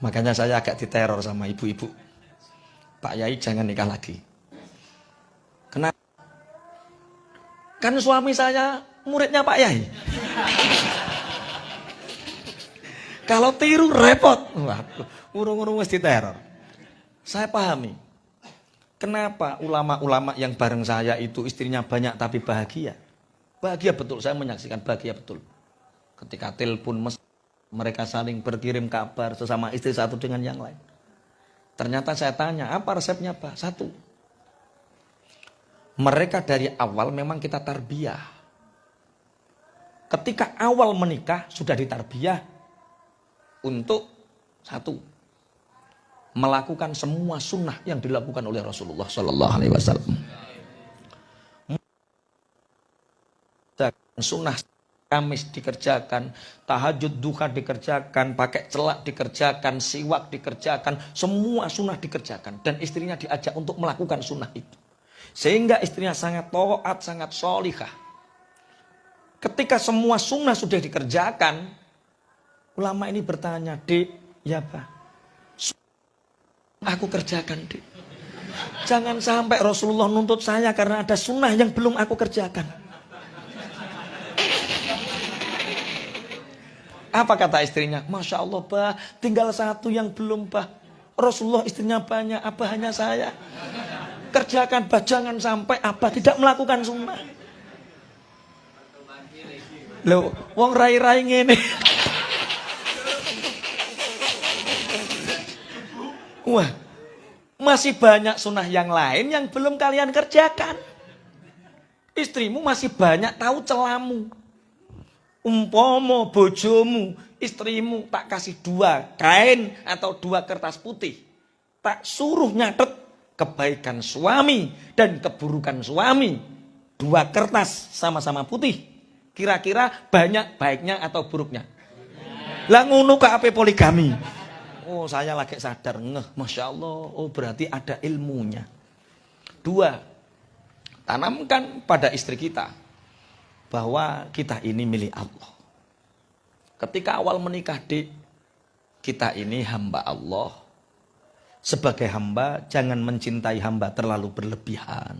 Makanya saya agak diteror sama ibu-ibu. Pak Yai jangan nikah lagi. Kenapa? Kan suami saya muridnya Pak Yai. Kalau tiru repot. Waduh, urung-urung mesti teror. Saya pahami. Kenapa ulama-ulama yang bareng saya itu istrinya banyak tapi bahagia? Bahagia betul, saya menyaksikan bahagia betul. Ketika telepon mereka saling berkirim kabar sesama istri satu dengan yang lain. Ternyata saya tanya, apa resepnya Pak? 1. Mereka dari awal memang kita tarbiyah. Ketika awal menikah sudah ditarbiyah untuk 1. Melakukan semua sunnah yang dilakukan oleh Rasulullah Sallallahu Alaihi Wasallam. Sunnah Kamis dikerjakan, tahajud duha dikerjakan, pakai celak dikerjakan, siwak dikerjakan, semua sunnah dikerjakan. Dan istrinya diajak untuk melakukan sunnah itu. Sehingga istrinya sangat taat, sangat sholihah. Ketika semua sunnah sudah dikerjakan, ulama ini bertanya, Dek, ya Pak, aku kerjakan Dek. Jangan sampai Rasulullah nuntut saya karena ada sunnah yang belum aku kerjakan. Apa kata istrinya? Masya Allah, Bah, tinggal 1 yang belum, Bah. Rasulullah istrinya banyak, apa hanya saya? Kerjakan, Bah, jangan sampai apa tidak melakukan sunnah. Loh, wong rai-rai ngene. Wah, masih banyak sunnah yang lain yang belum kalian kerjakan. Istrimu masih banyak tahu celamu. Umpomo bojomu, istrimu tak kasih 2 kain atau 2 kertas putih. Tak suruh nyatet kebaikan suami dan keburukan suami. 2 kertas sama-sama putih. Kira-kira banyak baiknya atau buruknya? Lah ngono kok ape poligami. Oh saya lagi sadar, Masya Allah, oh berarti ada ilmunya. 2, tanamkan pada istri kita bahwa kita ini milik Allah. Ketika awal menikah, Dik, kita ini hamba Allah. Sebagai hamba, jangan mencintai hamba terlalu berlebihan.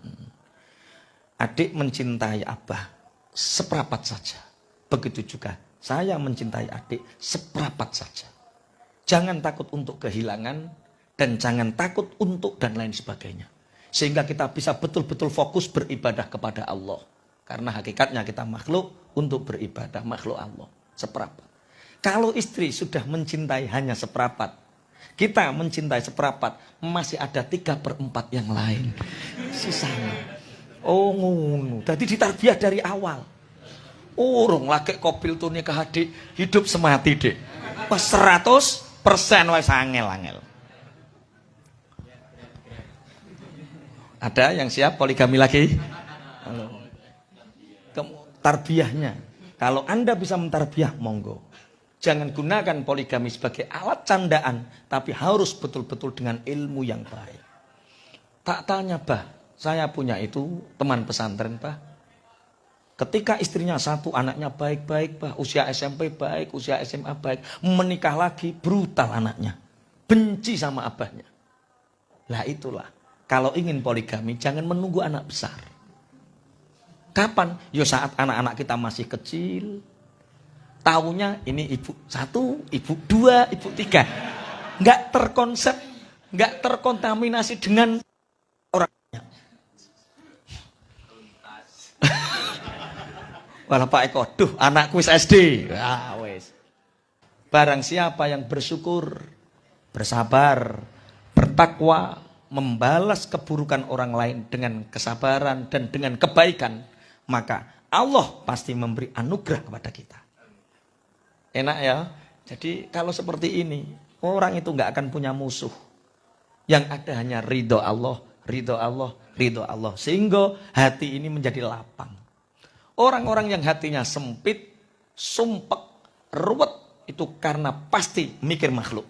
Adik mencintai abah, seperapat saja. Begitu juga saya mencintai adik seperapat saja. Jangan takut untuk kehilangan dan jangan takut untuk dan lain sebagainya. Sehingga kita bisa betul-betul fokus beribadah kepada Allah. Karena hakikatnya kita makhluk untuk beribadah, makhluk Allah. Seperapat. Kalau istri sudah mencintai hanya seperapat, kita mencintai seperapat, masih ada 3/4 yang lain. Sisanya. Oh ngono. Jadi ditarbiyah dari awal. Urung lagi kopil tuh nikah adik, hidup semati dek. Pas 100% wis angel-angel. Ada yang siap poligami lagi? Tarbiyahnya. Kalau Anda bisa mentarbiyah, monggo. Jangan gunakan poligami sebagai alat candaan, tapi harus betul-betul dengan ilmu yang baik. Tak tanya, bah, saya punya itu teman pesantren, bah. Ketika istrinya satu, anaknya baik-baik, bah. Usia SMP baik, usia SMA baik. Menikah lagi, brutal anaknya. Benci sama abahnya. Lah itulah. Kalau ingin poligami, jangan menunggu anak besar. Kapan? Yo saat anak-anak kita masih kecil. Taunya ini ibu 1, ibu 2, ibu 3. Nggak terkonsep, nggak terkontaminasi dengan orangnya. Walah Pak Eko, duh anakku SD. Ah, wes. Barang siapa yang bersyukur, bersabar, bertakwa, membalas keburukan orang lain dengan kesabaran dan dengan kebaikan, maka Allah pasti memberi anugerah kepada kita. Enak ya? Jadi kalau seperti ini, orang itu nggak akan punya musuh. Yang ada hanya ridho Allah, ridho Allah, ridho Allah. Sehingga hati ini menjadi lapang. Orang-orang yang hatinya sempit, sumpek, ruwet, itu karena pasti mikir makhluk.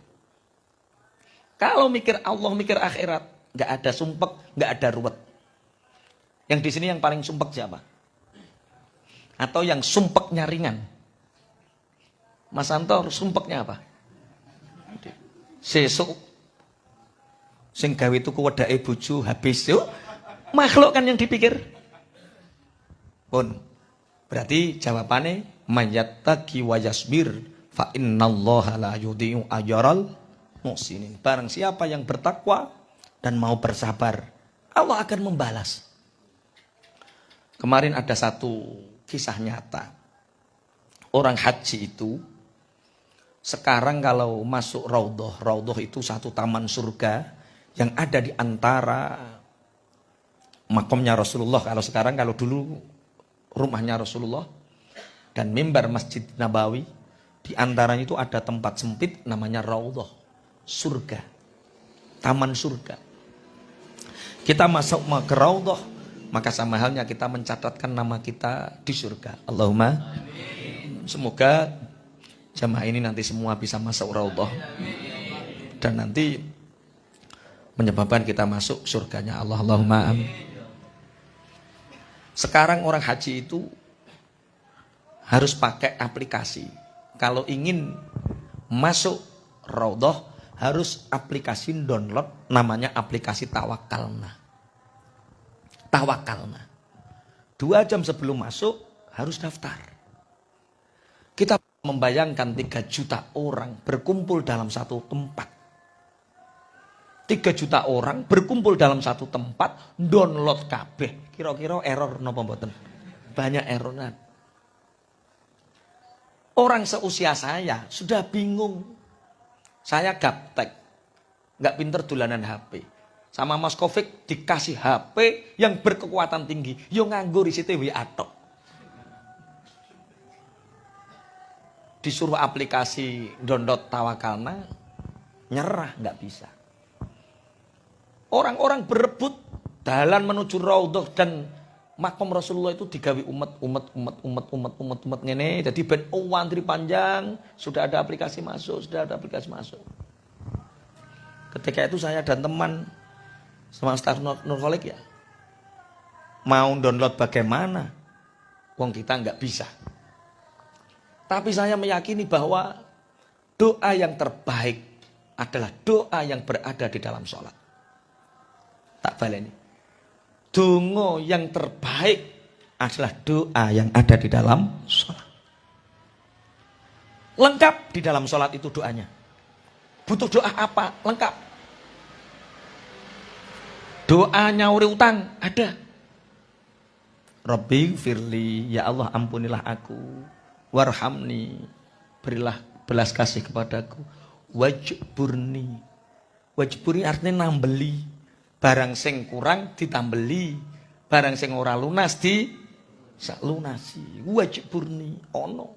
Kalau mikir Allah, mikir akhirat, nggak ada sumpek, nggak ada ruwet. Yang di sini yang paling sumpek siapa? Atau yang sumpeknya ringan? Mas Antor, sumpeknya apa? Sesuk sing gawe tuku wedake bojo habis yo. Makhluk kan yang dipikir. Pun. Berarti jawabannya mayattaqi wa yasbir fa innallaha la yudhi'u ajral muhsinin. Barang siapa yang bertakwa dan mau bersabar, Allah akan membalas. Kemarin ada satu kisah nyata. Orang haji itu sekarang kalau masuk raudhah, raudhah itu satu taman surga yang ada di antara makamnya Rasulullah. Kalau sekarang, kalau dulu rumahnya Rasulullah dan mimbar Masjid Nabawi, di antaranya itu ada tempat sempit namanya raudhah, surga, taman surga. Kita masuk ke raudhah, maka sama halnya kita mencatatkan nama kita di surga. Allahumma amin. Semoga jamaah ini nanti semua bisa masuk raudhah dan nanti menyebabkan kita masuk surganya Allah. Allahumma amin. Sekarang orang haji itu harus pakai aplikasi. Kalau ingin masuk raudhah harus aplikasi download, namanya aplikasi Tawakalna. Tawakalna. 2 jam sebelum masuk harus daftar. Kita membayangkan 3 juta orang berkumpul dalam satu tempat. 3 juta orang berkumpul dalam satu tempat, download kabeh. Kira-kira error napa mboten? Banyak errornya. Orang seusia saya sudah bingung. Saya gaptek, nggak pinter dolanan HP. Sama Mas Kofik dikasih HP yang berkekuatan tinggi, yo nganggo risite WA tok. Disuruh aplikasi download Tawakalna, nyerah, nggak bisa. Orang-orang berebut jalan menuju raudhah dan makom Rasulullah itu digawe umat ngene. Jadi ben antri panjang, sudah ada aplikasi masuk, Ketika itu saya dan teman sama staf Nurholik ya mau download bagaimana? Wong kita nggak bisa. Tapi saya meyakini bahwa doa yang terbaik adalah doa yang berada di dalam sholat. Tak baleni. Donga yang terbaik adalah doa yang ada di dalam sholat. Lengkap di dalam sholat itu doanya. Butuh doa apa? Lengkap. Doa nyauri utang ada. Rabbi firli, ya Allah ampunilah aku. Warhamni, berilah belas kasih kepadaku. Wajburni, wajburni artinya nambeli. Barang sing kurang ditambeli, barang sing ora lunas di lunasi. Wajburni ono.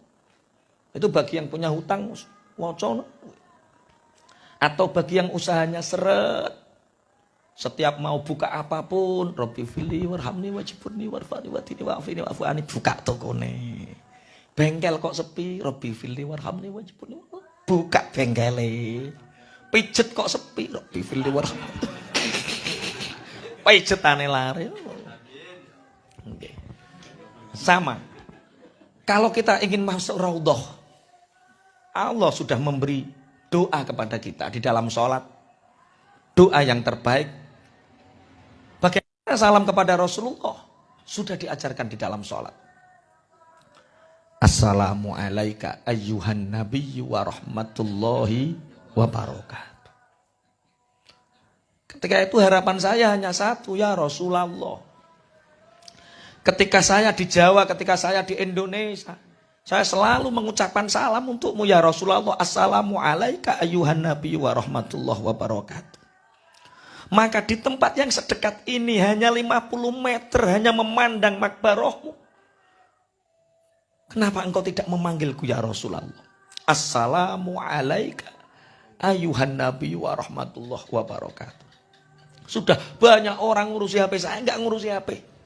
Itu bagi yang punya hutang wacono. Atau bagi yang usahanya seret, setiap mau buka apapun, Rabbi fili warhamni wajburni warfani watini wa'afini wa'afu'ani, buka tokone. Bengkel kok sepi, Rabbi fili warhamni wajburni, buka bengkele. Pijet kok sepi, Rabbi fili warhamni, pijetane lari. Sama. Kalau kita ingin masuk raudhah, Allah sudah memberi doa kepada kita di dalam sholat. Doa yang terbaik. Bagaimana salam kepada Rasulullah? Sudah diajarkan di dalam sholat. Assalamualaikum ayyuhan nabiyyu wa rahmatullahi wa barakatuh. Ketika itu harapan saya hanya satu, ya Rasulullah. Ketika saya di Jawa, ketika saya di Indonesia, saya selalu mengucapkan salam untukmu ya Rasulullah. Assalamualaikum ayyuhan nabiyyu wa rahmatullahi wa barakatuh. Maka di tempat yang sedekat ini hanya 50 meter, hanya memandang makbarahmu. Kenapa engkau tidak memanggilku ya Rasulullah? Assalamualaikum ayyuhan nabiyyu wa rahmatullahi wa barakatuh. Sudah banyak orang ngurusi HP, saya enggak ngurusi HP.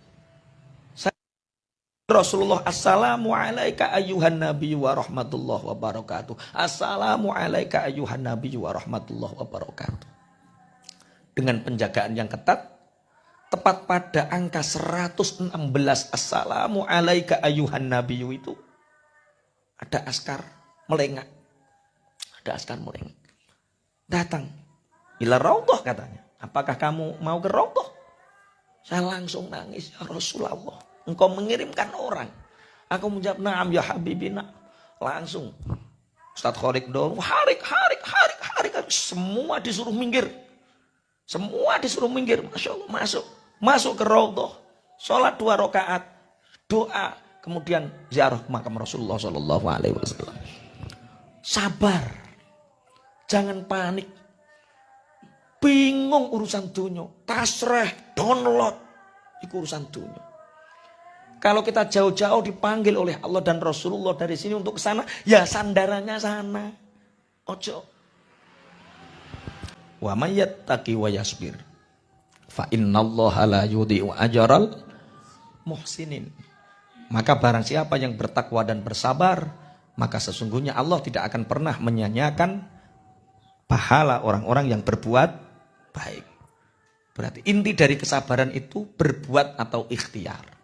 Rasulullah, assalamualaikum ayyuhan nabiyyu wa rahmatullahi wa barakatuh. Assalamualaikum ayyuhan nabiyyu wa rahmatullahi wa barakatuh. Dengan penjagaan yang ketat, tepat pada angka 116 assalamualaikum ayyuhan nabiyyu itu ada askar melengak. Ada askar melengak. Datang. Ila raudhah katanya. Apakah kamu mau ke raudhah? Saya langsung nangis, ya Rasulullah. Engkau mengirimkan orang. Aku menjawab, na'am ya habibina. Langsung. Ustaz Khorik dong. Harik. Semua disuruh minggir. Semua disuruh minggir. Masya Allah, masuk. Masuk ke raudhah. Sholat 2 rakaat. Doa. Kemudian ziarah makam Rasulullah SAW. Sabar. Jangan panik. Bingung urusan dunia. Tasreh, download. Itu urusan dunia. Kalau kita jauh-jauh dipanggil oleh Allah dan Rasulullah dari sini untuk ke sana, ya sandarannya sana. Ojo. Wa may yattaqi wa yasbir fa innallaha la yudhi'u ajral muhsinin. Maka barang siapa yang bertakwa dan bersabar, maka sesungguhnya Allah tidak akan pernah menyia-nyiakan pahala orang-orang yang berbuat baik. Berarti inti dari kesabaran itu berbuat atau ikhtiar.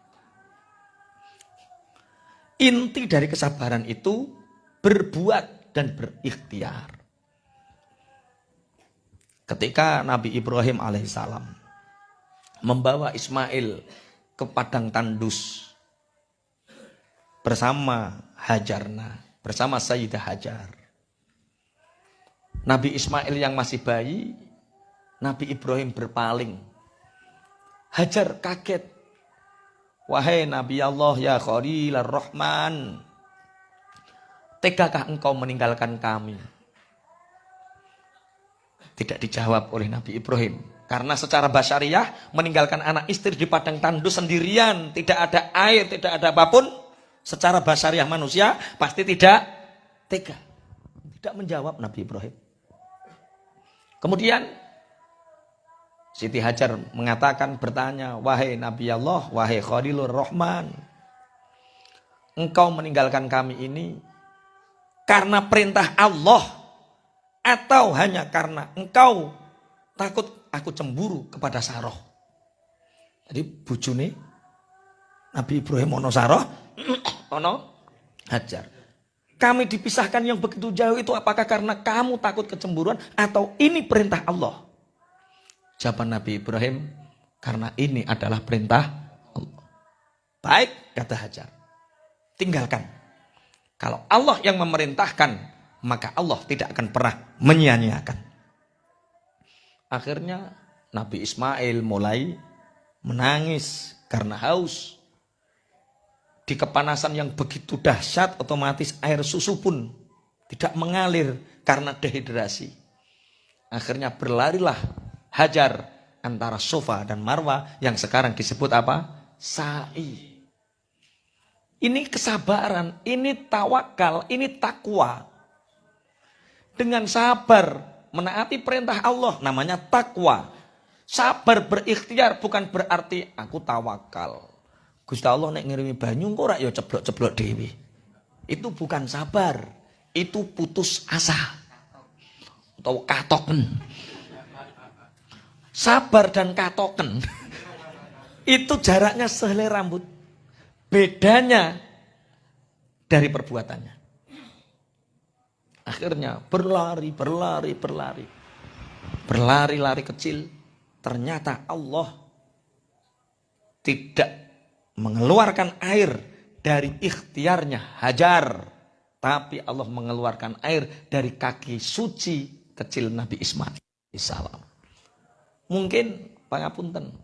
Inti dari kesabaran itu berbuat dan berikhtiar. Ketika Nabi Ibrahim alaihissalam membawa Ismail ke padang tandus bersama Hajarna, bersama Sayyidah Hajar. Nabi Ismail yang masih bayi, Nabi Ibrahim berpaling. Hajar kaget. Wahai Nabi Allah ya Khalilur Rahman, tegakah engkau meninggalkan kami? Tidak dijawab oleh Nabi Ibrahim. Karena secara basyariah meninggalkan anak istri di padang tandus sendirian, tidak ada air, tidak ada apapun, secara basyariah manusia pasti tidak tega. Tidak menjawab Nabi Ibrahim. Kemudian Siti Hajar mengatakan, bertanya, wahai Nabi Allah, wahai Khalilur Rahman, engkau meninggalkan kami ini karena perintah Allah atau hanya karena engkau takut aku cemburu kepada Saroh? Jadi bujune Nabi Ibrahim ono Saroh, ono Hajar. Kami dipisahkan yang begitu jauh itu apakah karena kamu takut kecemburuan atau ini perintah Allah? Jawaban Nabi Ibrahim, karena ini adalah perintah Allah. baik, kata Hajar, tinggalkan. Kalau Allah yang memerintahkan, maka Allah tidak akan pernah menyia-nyiakan. Akhirnya Nabi Ismail mulai menangis karena haus. Di kepanasan yang begitu dahsyat, otomatis air susu pun tidak mengalir karena dehidrasi. Akhirnya berlarilah Hajar antara Safa dan Marwah yang sekarang disebut apa? Sa'i. Ini kesabaran, ini tawakal, ini takwa. Dengan sabar menaati perintah Allah, namanya takwa. Sabar berikhtiar bukan berarti aku tawakal. Gusti Allah nek ngirimi banyu kok ora ya ceblok-ceblok dhewe. Itu bukan sabar, itu putus asa. Atau katoken. Sabar dan katoken itu jaraknya sehelai rambut. Bedanya dari perbuatannya. Akhirnya berlari kecil. Ternyata Allah tidak mengeluarkan air dari ikhtiarnya Hajar, tapi Allah mengeluarkan air dari kaki suci kecil Nabi Ismail salam. Mungkin pangapunten,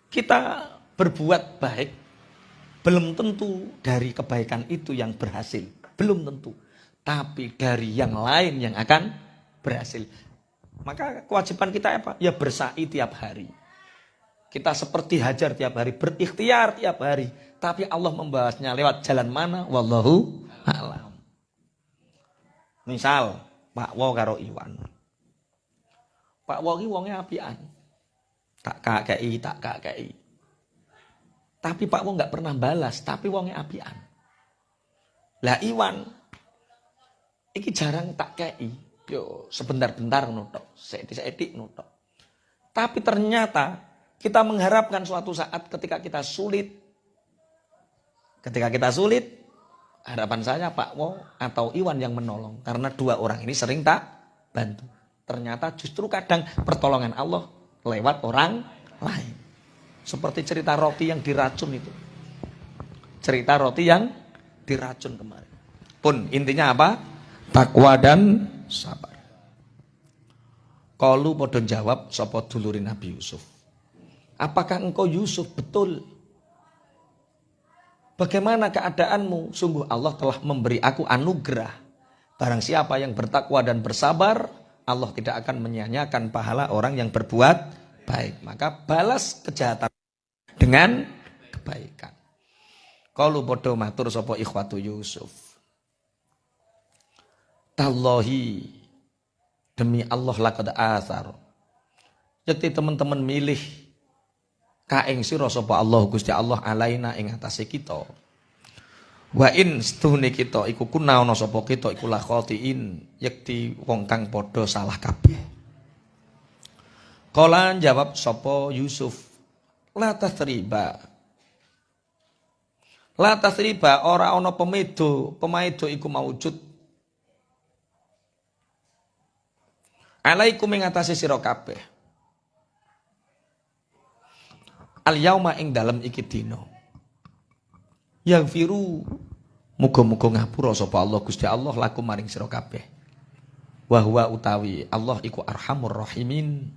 kita berbuat baik belum tentu dari kebaikan itu yang berhasil, belum tentu, tapi dari yang lain yang akan berhasil. Maka kewajiban kita apa? Ya bersa'i tiap hari. Kita seperti Hajar tiap hari, berikhtiar tiap hari. Tapi Allah membahasnya lewat jalan mana? Wallahu a'lam. Misal, Pak Wo karo Iwan. Pak Wo ki wonge apian. Tak kakei. Tapi Pak Wo nggak pernah balas, tapi wonge apian. Lah Iwan, iki jarang tak kei. Yo sebentar-bentar nutok, sedik-sedik nutok. Tapi ternyata kita mengharapkan suatu saat ketika kita sulit, harapan saya Pak Wo atau Iwan yang menolong. Karena dua orang ini sering tak bantu. Ternyata justru kadang pertolongan Allah lewat orang lain. Seperti cerita roti yang diracun itu. Cerita roti yang diracun kemarin. Pun intinya apa? Takwa dan sabar. Kalu padha jawab sapa dulure Nabi Yusuf. Apakah engkau Yusuf betul? Bagaimana keadaanmu? Sungguh Allah telah memberi aku anugerah. Barang siapa yang bertakwa dan bersabar, Allah tidak akan menyia-nyiakan pahala orang yang berbuat baik. Maka balas kejahatan dengan kebaikan. Kalu padha matur sapa ikhwatu Yusuf. Tallahi, demi Allah laqad athar. Jadi teman-teman milih kaing sira sapa Allah Gusti Allah alaina ing atase kita. Wa in stune kita iku kuna ana sapa kita iku la khotiin, yekti wong kang padha salah kabeh. Kala jawab sapa Yusuf, la tasriba. La tasriba ora ana pemaido iku maujud. Alaikum ing atase sira kabeh. Al yauma ing dalem iki dina. Yang firu muga-muga ngapura sapa Allah Gusti Allah laku maring sira kabeh. Wa huwa utawi Allah iku arhamur rahimin.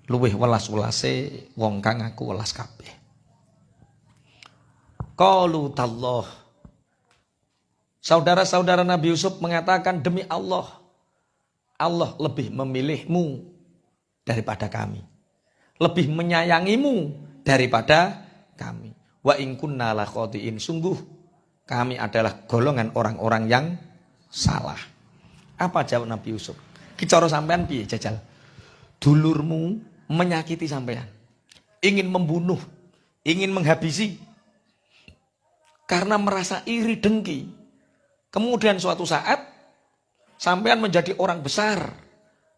Luwih welas-welase wong kang aku welas kabeh. Qalu tallah. Saudara-saudara Nabi Yusuf mengatakan demi Allah. Allah lebih memilihmu daripada kami. Lebih menyayangimu daripada kami. Wa in kunna la khotiin. Sungguh kami adalah golongan orang-orang yang salah. Apa jawab Nabi Yusuf? Kicara sampean piye jajal? Dulurmu menyakiti sampean. Ingin membunuh, ingin menghabisi. Karena merasa iri dengki. Kemudian suatu saat sampean menjadi orang besar.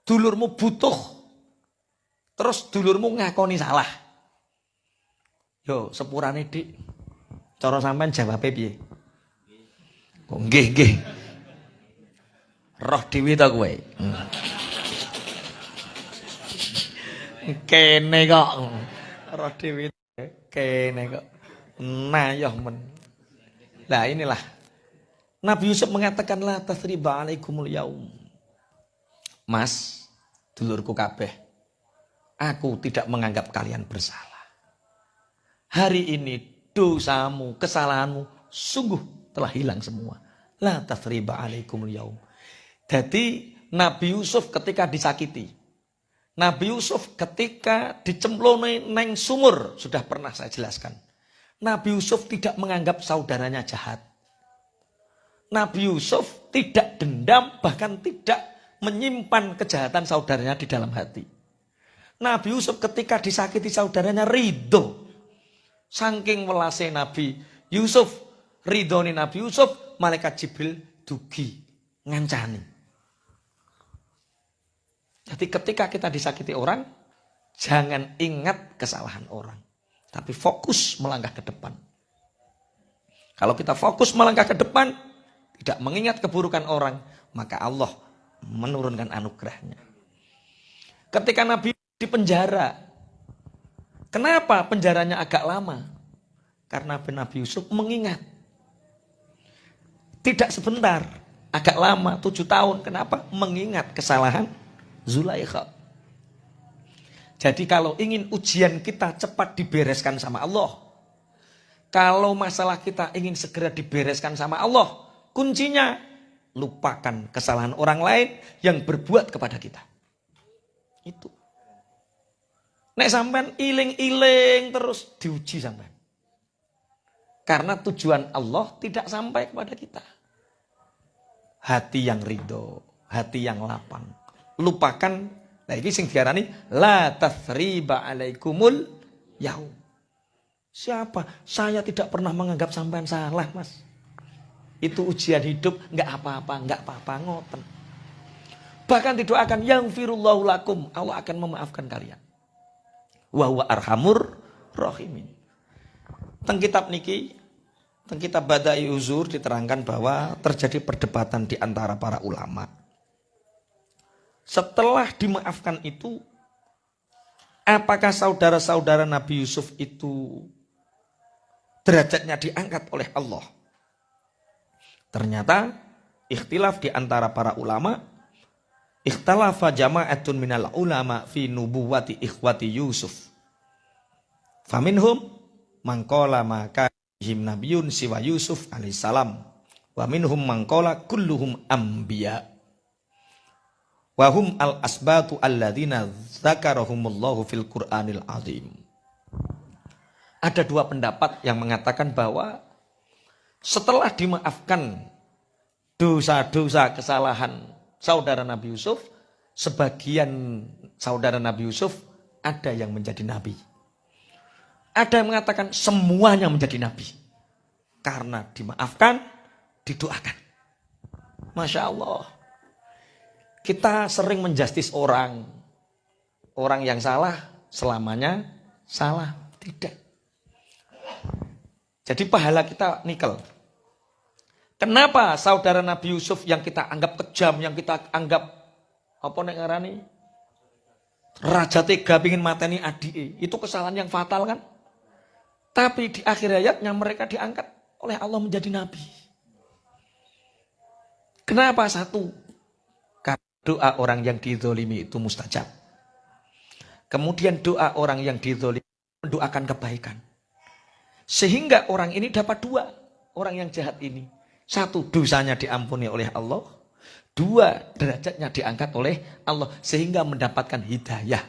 Dulurmu butuh. Terus dulurmu ngakoni salah. Yo sepurane dik. Cara sampean jawabe piye? Kok nggih. Roh dhewe ta kowe. Kene kok. Roh dhewe. Kene kok nayoh men. Nah inilah Nabi Yusuf mengatakan la tasriba alaikumul yaum. Mas, dulurku kabeh, aku tidak menganggap kalian bersalah. Hari ini dosamu, kesalahanmu sungguh telah hilang semua. La tasriba alaikumul yaum. Jadi Nabi Yusuf ketika disakiti, Nabi Yusuf ketika dicemploni neng sumur, sudah pernah saya jelaskan. Nabi Yusuf tidak menganggap saudaranya jahat. Nabi Yusuf tidak dendam, bahkan tidak menyimpan kejahatan saudaranya di dalam hati. Nabi Yusuf ketika disakiti saudaranya ridho. Saking welase Nabi Yusuf, ridhoni Nabi Yusuf, malaikat Jibril dugi ngancani. Jadi ketika kita disakiti orang, jangan ingat kesalahan orang. Tapi fokus melangkah ke depan. Kalau kita fokus melangkah ke depan, tidak mengingat keburukan orang, maka Allah menurunkan anugerahnya. Ketika Nabi di penjara, kenapa penjaranya agak lama? Karena Nabi Yusuf mengingat. Tidak sebentar, agak lama, 7 tahun. Kenapa? Mengingat kesalahan Zulaikha. Jadi kalau ingin ujian kita cepat dibereskan sama Allah, kalau masalah kita ingin segera dibereskan sama Allah, kuncinya lupakan kesalahan orang lain yang berbuat kepada kita. Itu. Nek sampean iling-iling terus diuji sampean. Karena tujuan Allah tidak sampai kepada kita. Hati yang ridho, hati yang lapang. Lupakan, nah ini sing diarani la tathriba alaikumul yaum. Siapa? Saya tidak pernah menganggap sampean salah, Mas. Itu ujian hidup, enggak apa-apa ngoten. Bahkan didoakan yang firullahu lakum, Allah akan memaafkan kalian. Wa huwa arhamur rahimin. Teng kitab niki, teng kitab Badai Uzur diterangkan bahwa terjadi perdebatan di antara para ulama. Setelah dimaafkan itu, apakah saudara-saudara Nabi Yusuf itu derajatnya diangkat oleh Allah? Ternyata ikhtilaf di antara para ulama. Ikhtalafa jama'atun minal ulama fi nubuwati ikhwati Yusuf. Faminhum mangkola maka him nabiyun siwa Yusuf alaihissalam. Wa minhum mangkola kulluhum ambiya. Wahum al-asbatu alladzina zakarahumullahu fil Qur'anil azim. Ada 2 pendapat yang mengatakan bahwa setelah dimaafkan dosa-dosa kesalahan saudara Nabi Yusuf, sebagian saudara Nabi Yusuf ada yang menjadi nabi. Ada yang mengatakan semuanya menjadi nabi. Karena dimaafkan, didoakan. Masya Allah. Kita sering menjustis orang. Orang yang salah selamanya salah. Tidak. Jadi pahala kita nikel. Kenapa saudara Nabi Yusuf yang kita anggap kejam, yang kita anggap apa nek ngarani? Raja tega pingin mateni adike. Itu kesalahan yang fatal kan? Tapi di akhir hayatnya mereka diangkat oleh Allah menjadi nabi. Kenapa? Satu, doa orang yang dizolimi itu mustajab. Kemudian doa orang yang dizolimi mendoakan kebaikan. Sehingga orang ini dapat 2. Orang yang jahat ini. 1, dosanya diampuni oleh Allah. 2, derajatnya diangkat oleh Allah. Sehingga mendapatkan hidayah.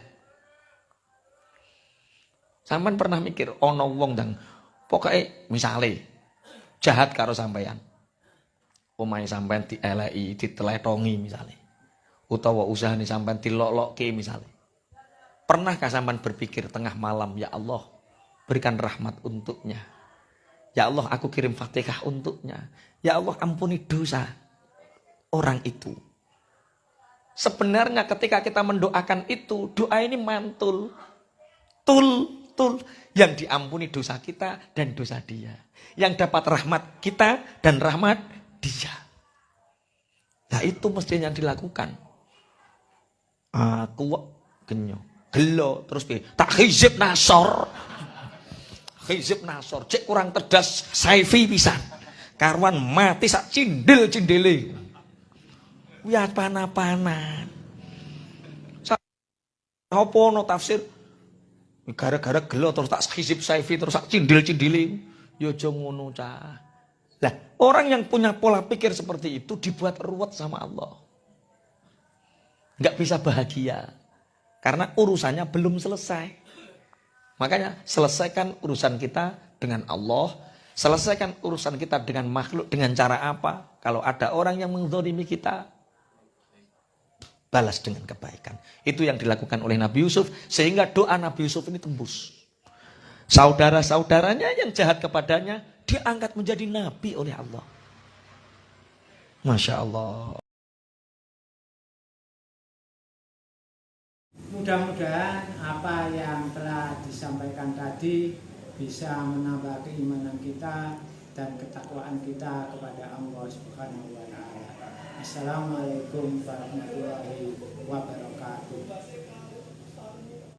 Sampeyan pernah mikir, ono wong dang pokoknya misalnya jahat karo sampeyan. Omahe sampeyan dieleki, diteletongi misalnya. Utawa usaha ini sampean dilok-lokke misalnya. Pernahkah sampean berpikir tengah malam, ya Allah berikan rahmat untuknya. Ya Allah aku kirim Fatihah untuknya. Ya Allah ampuni dosa orang itu. Sebenarnya ketika kita mendoakan itu, doa ini mantul. Tul. Yang diampuni dosa kita dan dosa dia. Yang dapat rahmat kita dan rahmat dia. Nah itu mestinya dilakukan. Aku genyo, gelo terus tak hizib nasor. Hizib Nasor cek kurang cerdas Saifi pisan. Karuan mati sak cindil-cindile. Kuwi pana-panan. Apa ono tafsir gara-gara gelo terus tak Hizib Saifi terus sak cindil-cindile. Ya aja ngono cah. Lah, orang yang punya pola pikir seperti itu dibuat ruwet sama Allah. Enggak bisa bahagia. Karena urusannya belum selesai. Makanya selesaikan urusan kita dengan Allah, selesaikan urusan kita dengan makhluk dengan cara apa? Kalau ada orang yang menzalimi kita, balas dengan kebaikan. Itu yang dilakukan oleh Nabi Yusuf sehingga doa Nabi Yusuf ini tembus. Saudara-saudaranya yang jahat kepadanya diangkat menjadi nabi oleh Allah. Masya Allah. Mudah-mudahan apa yang telah disampaikan tadi bisa menambah keimanan kita dan ketakwaan kita kepada Allah Subhanahu wa taala. Assalamualaikum warahmatullahi wabarakatuh.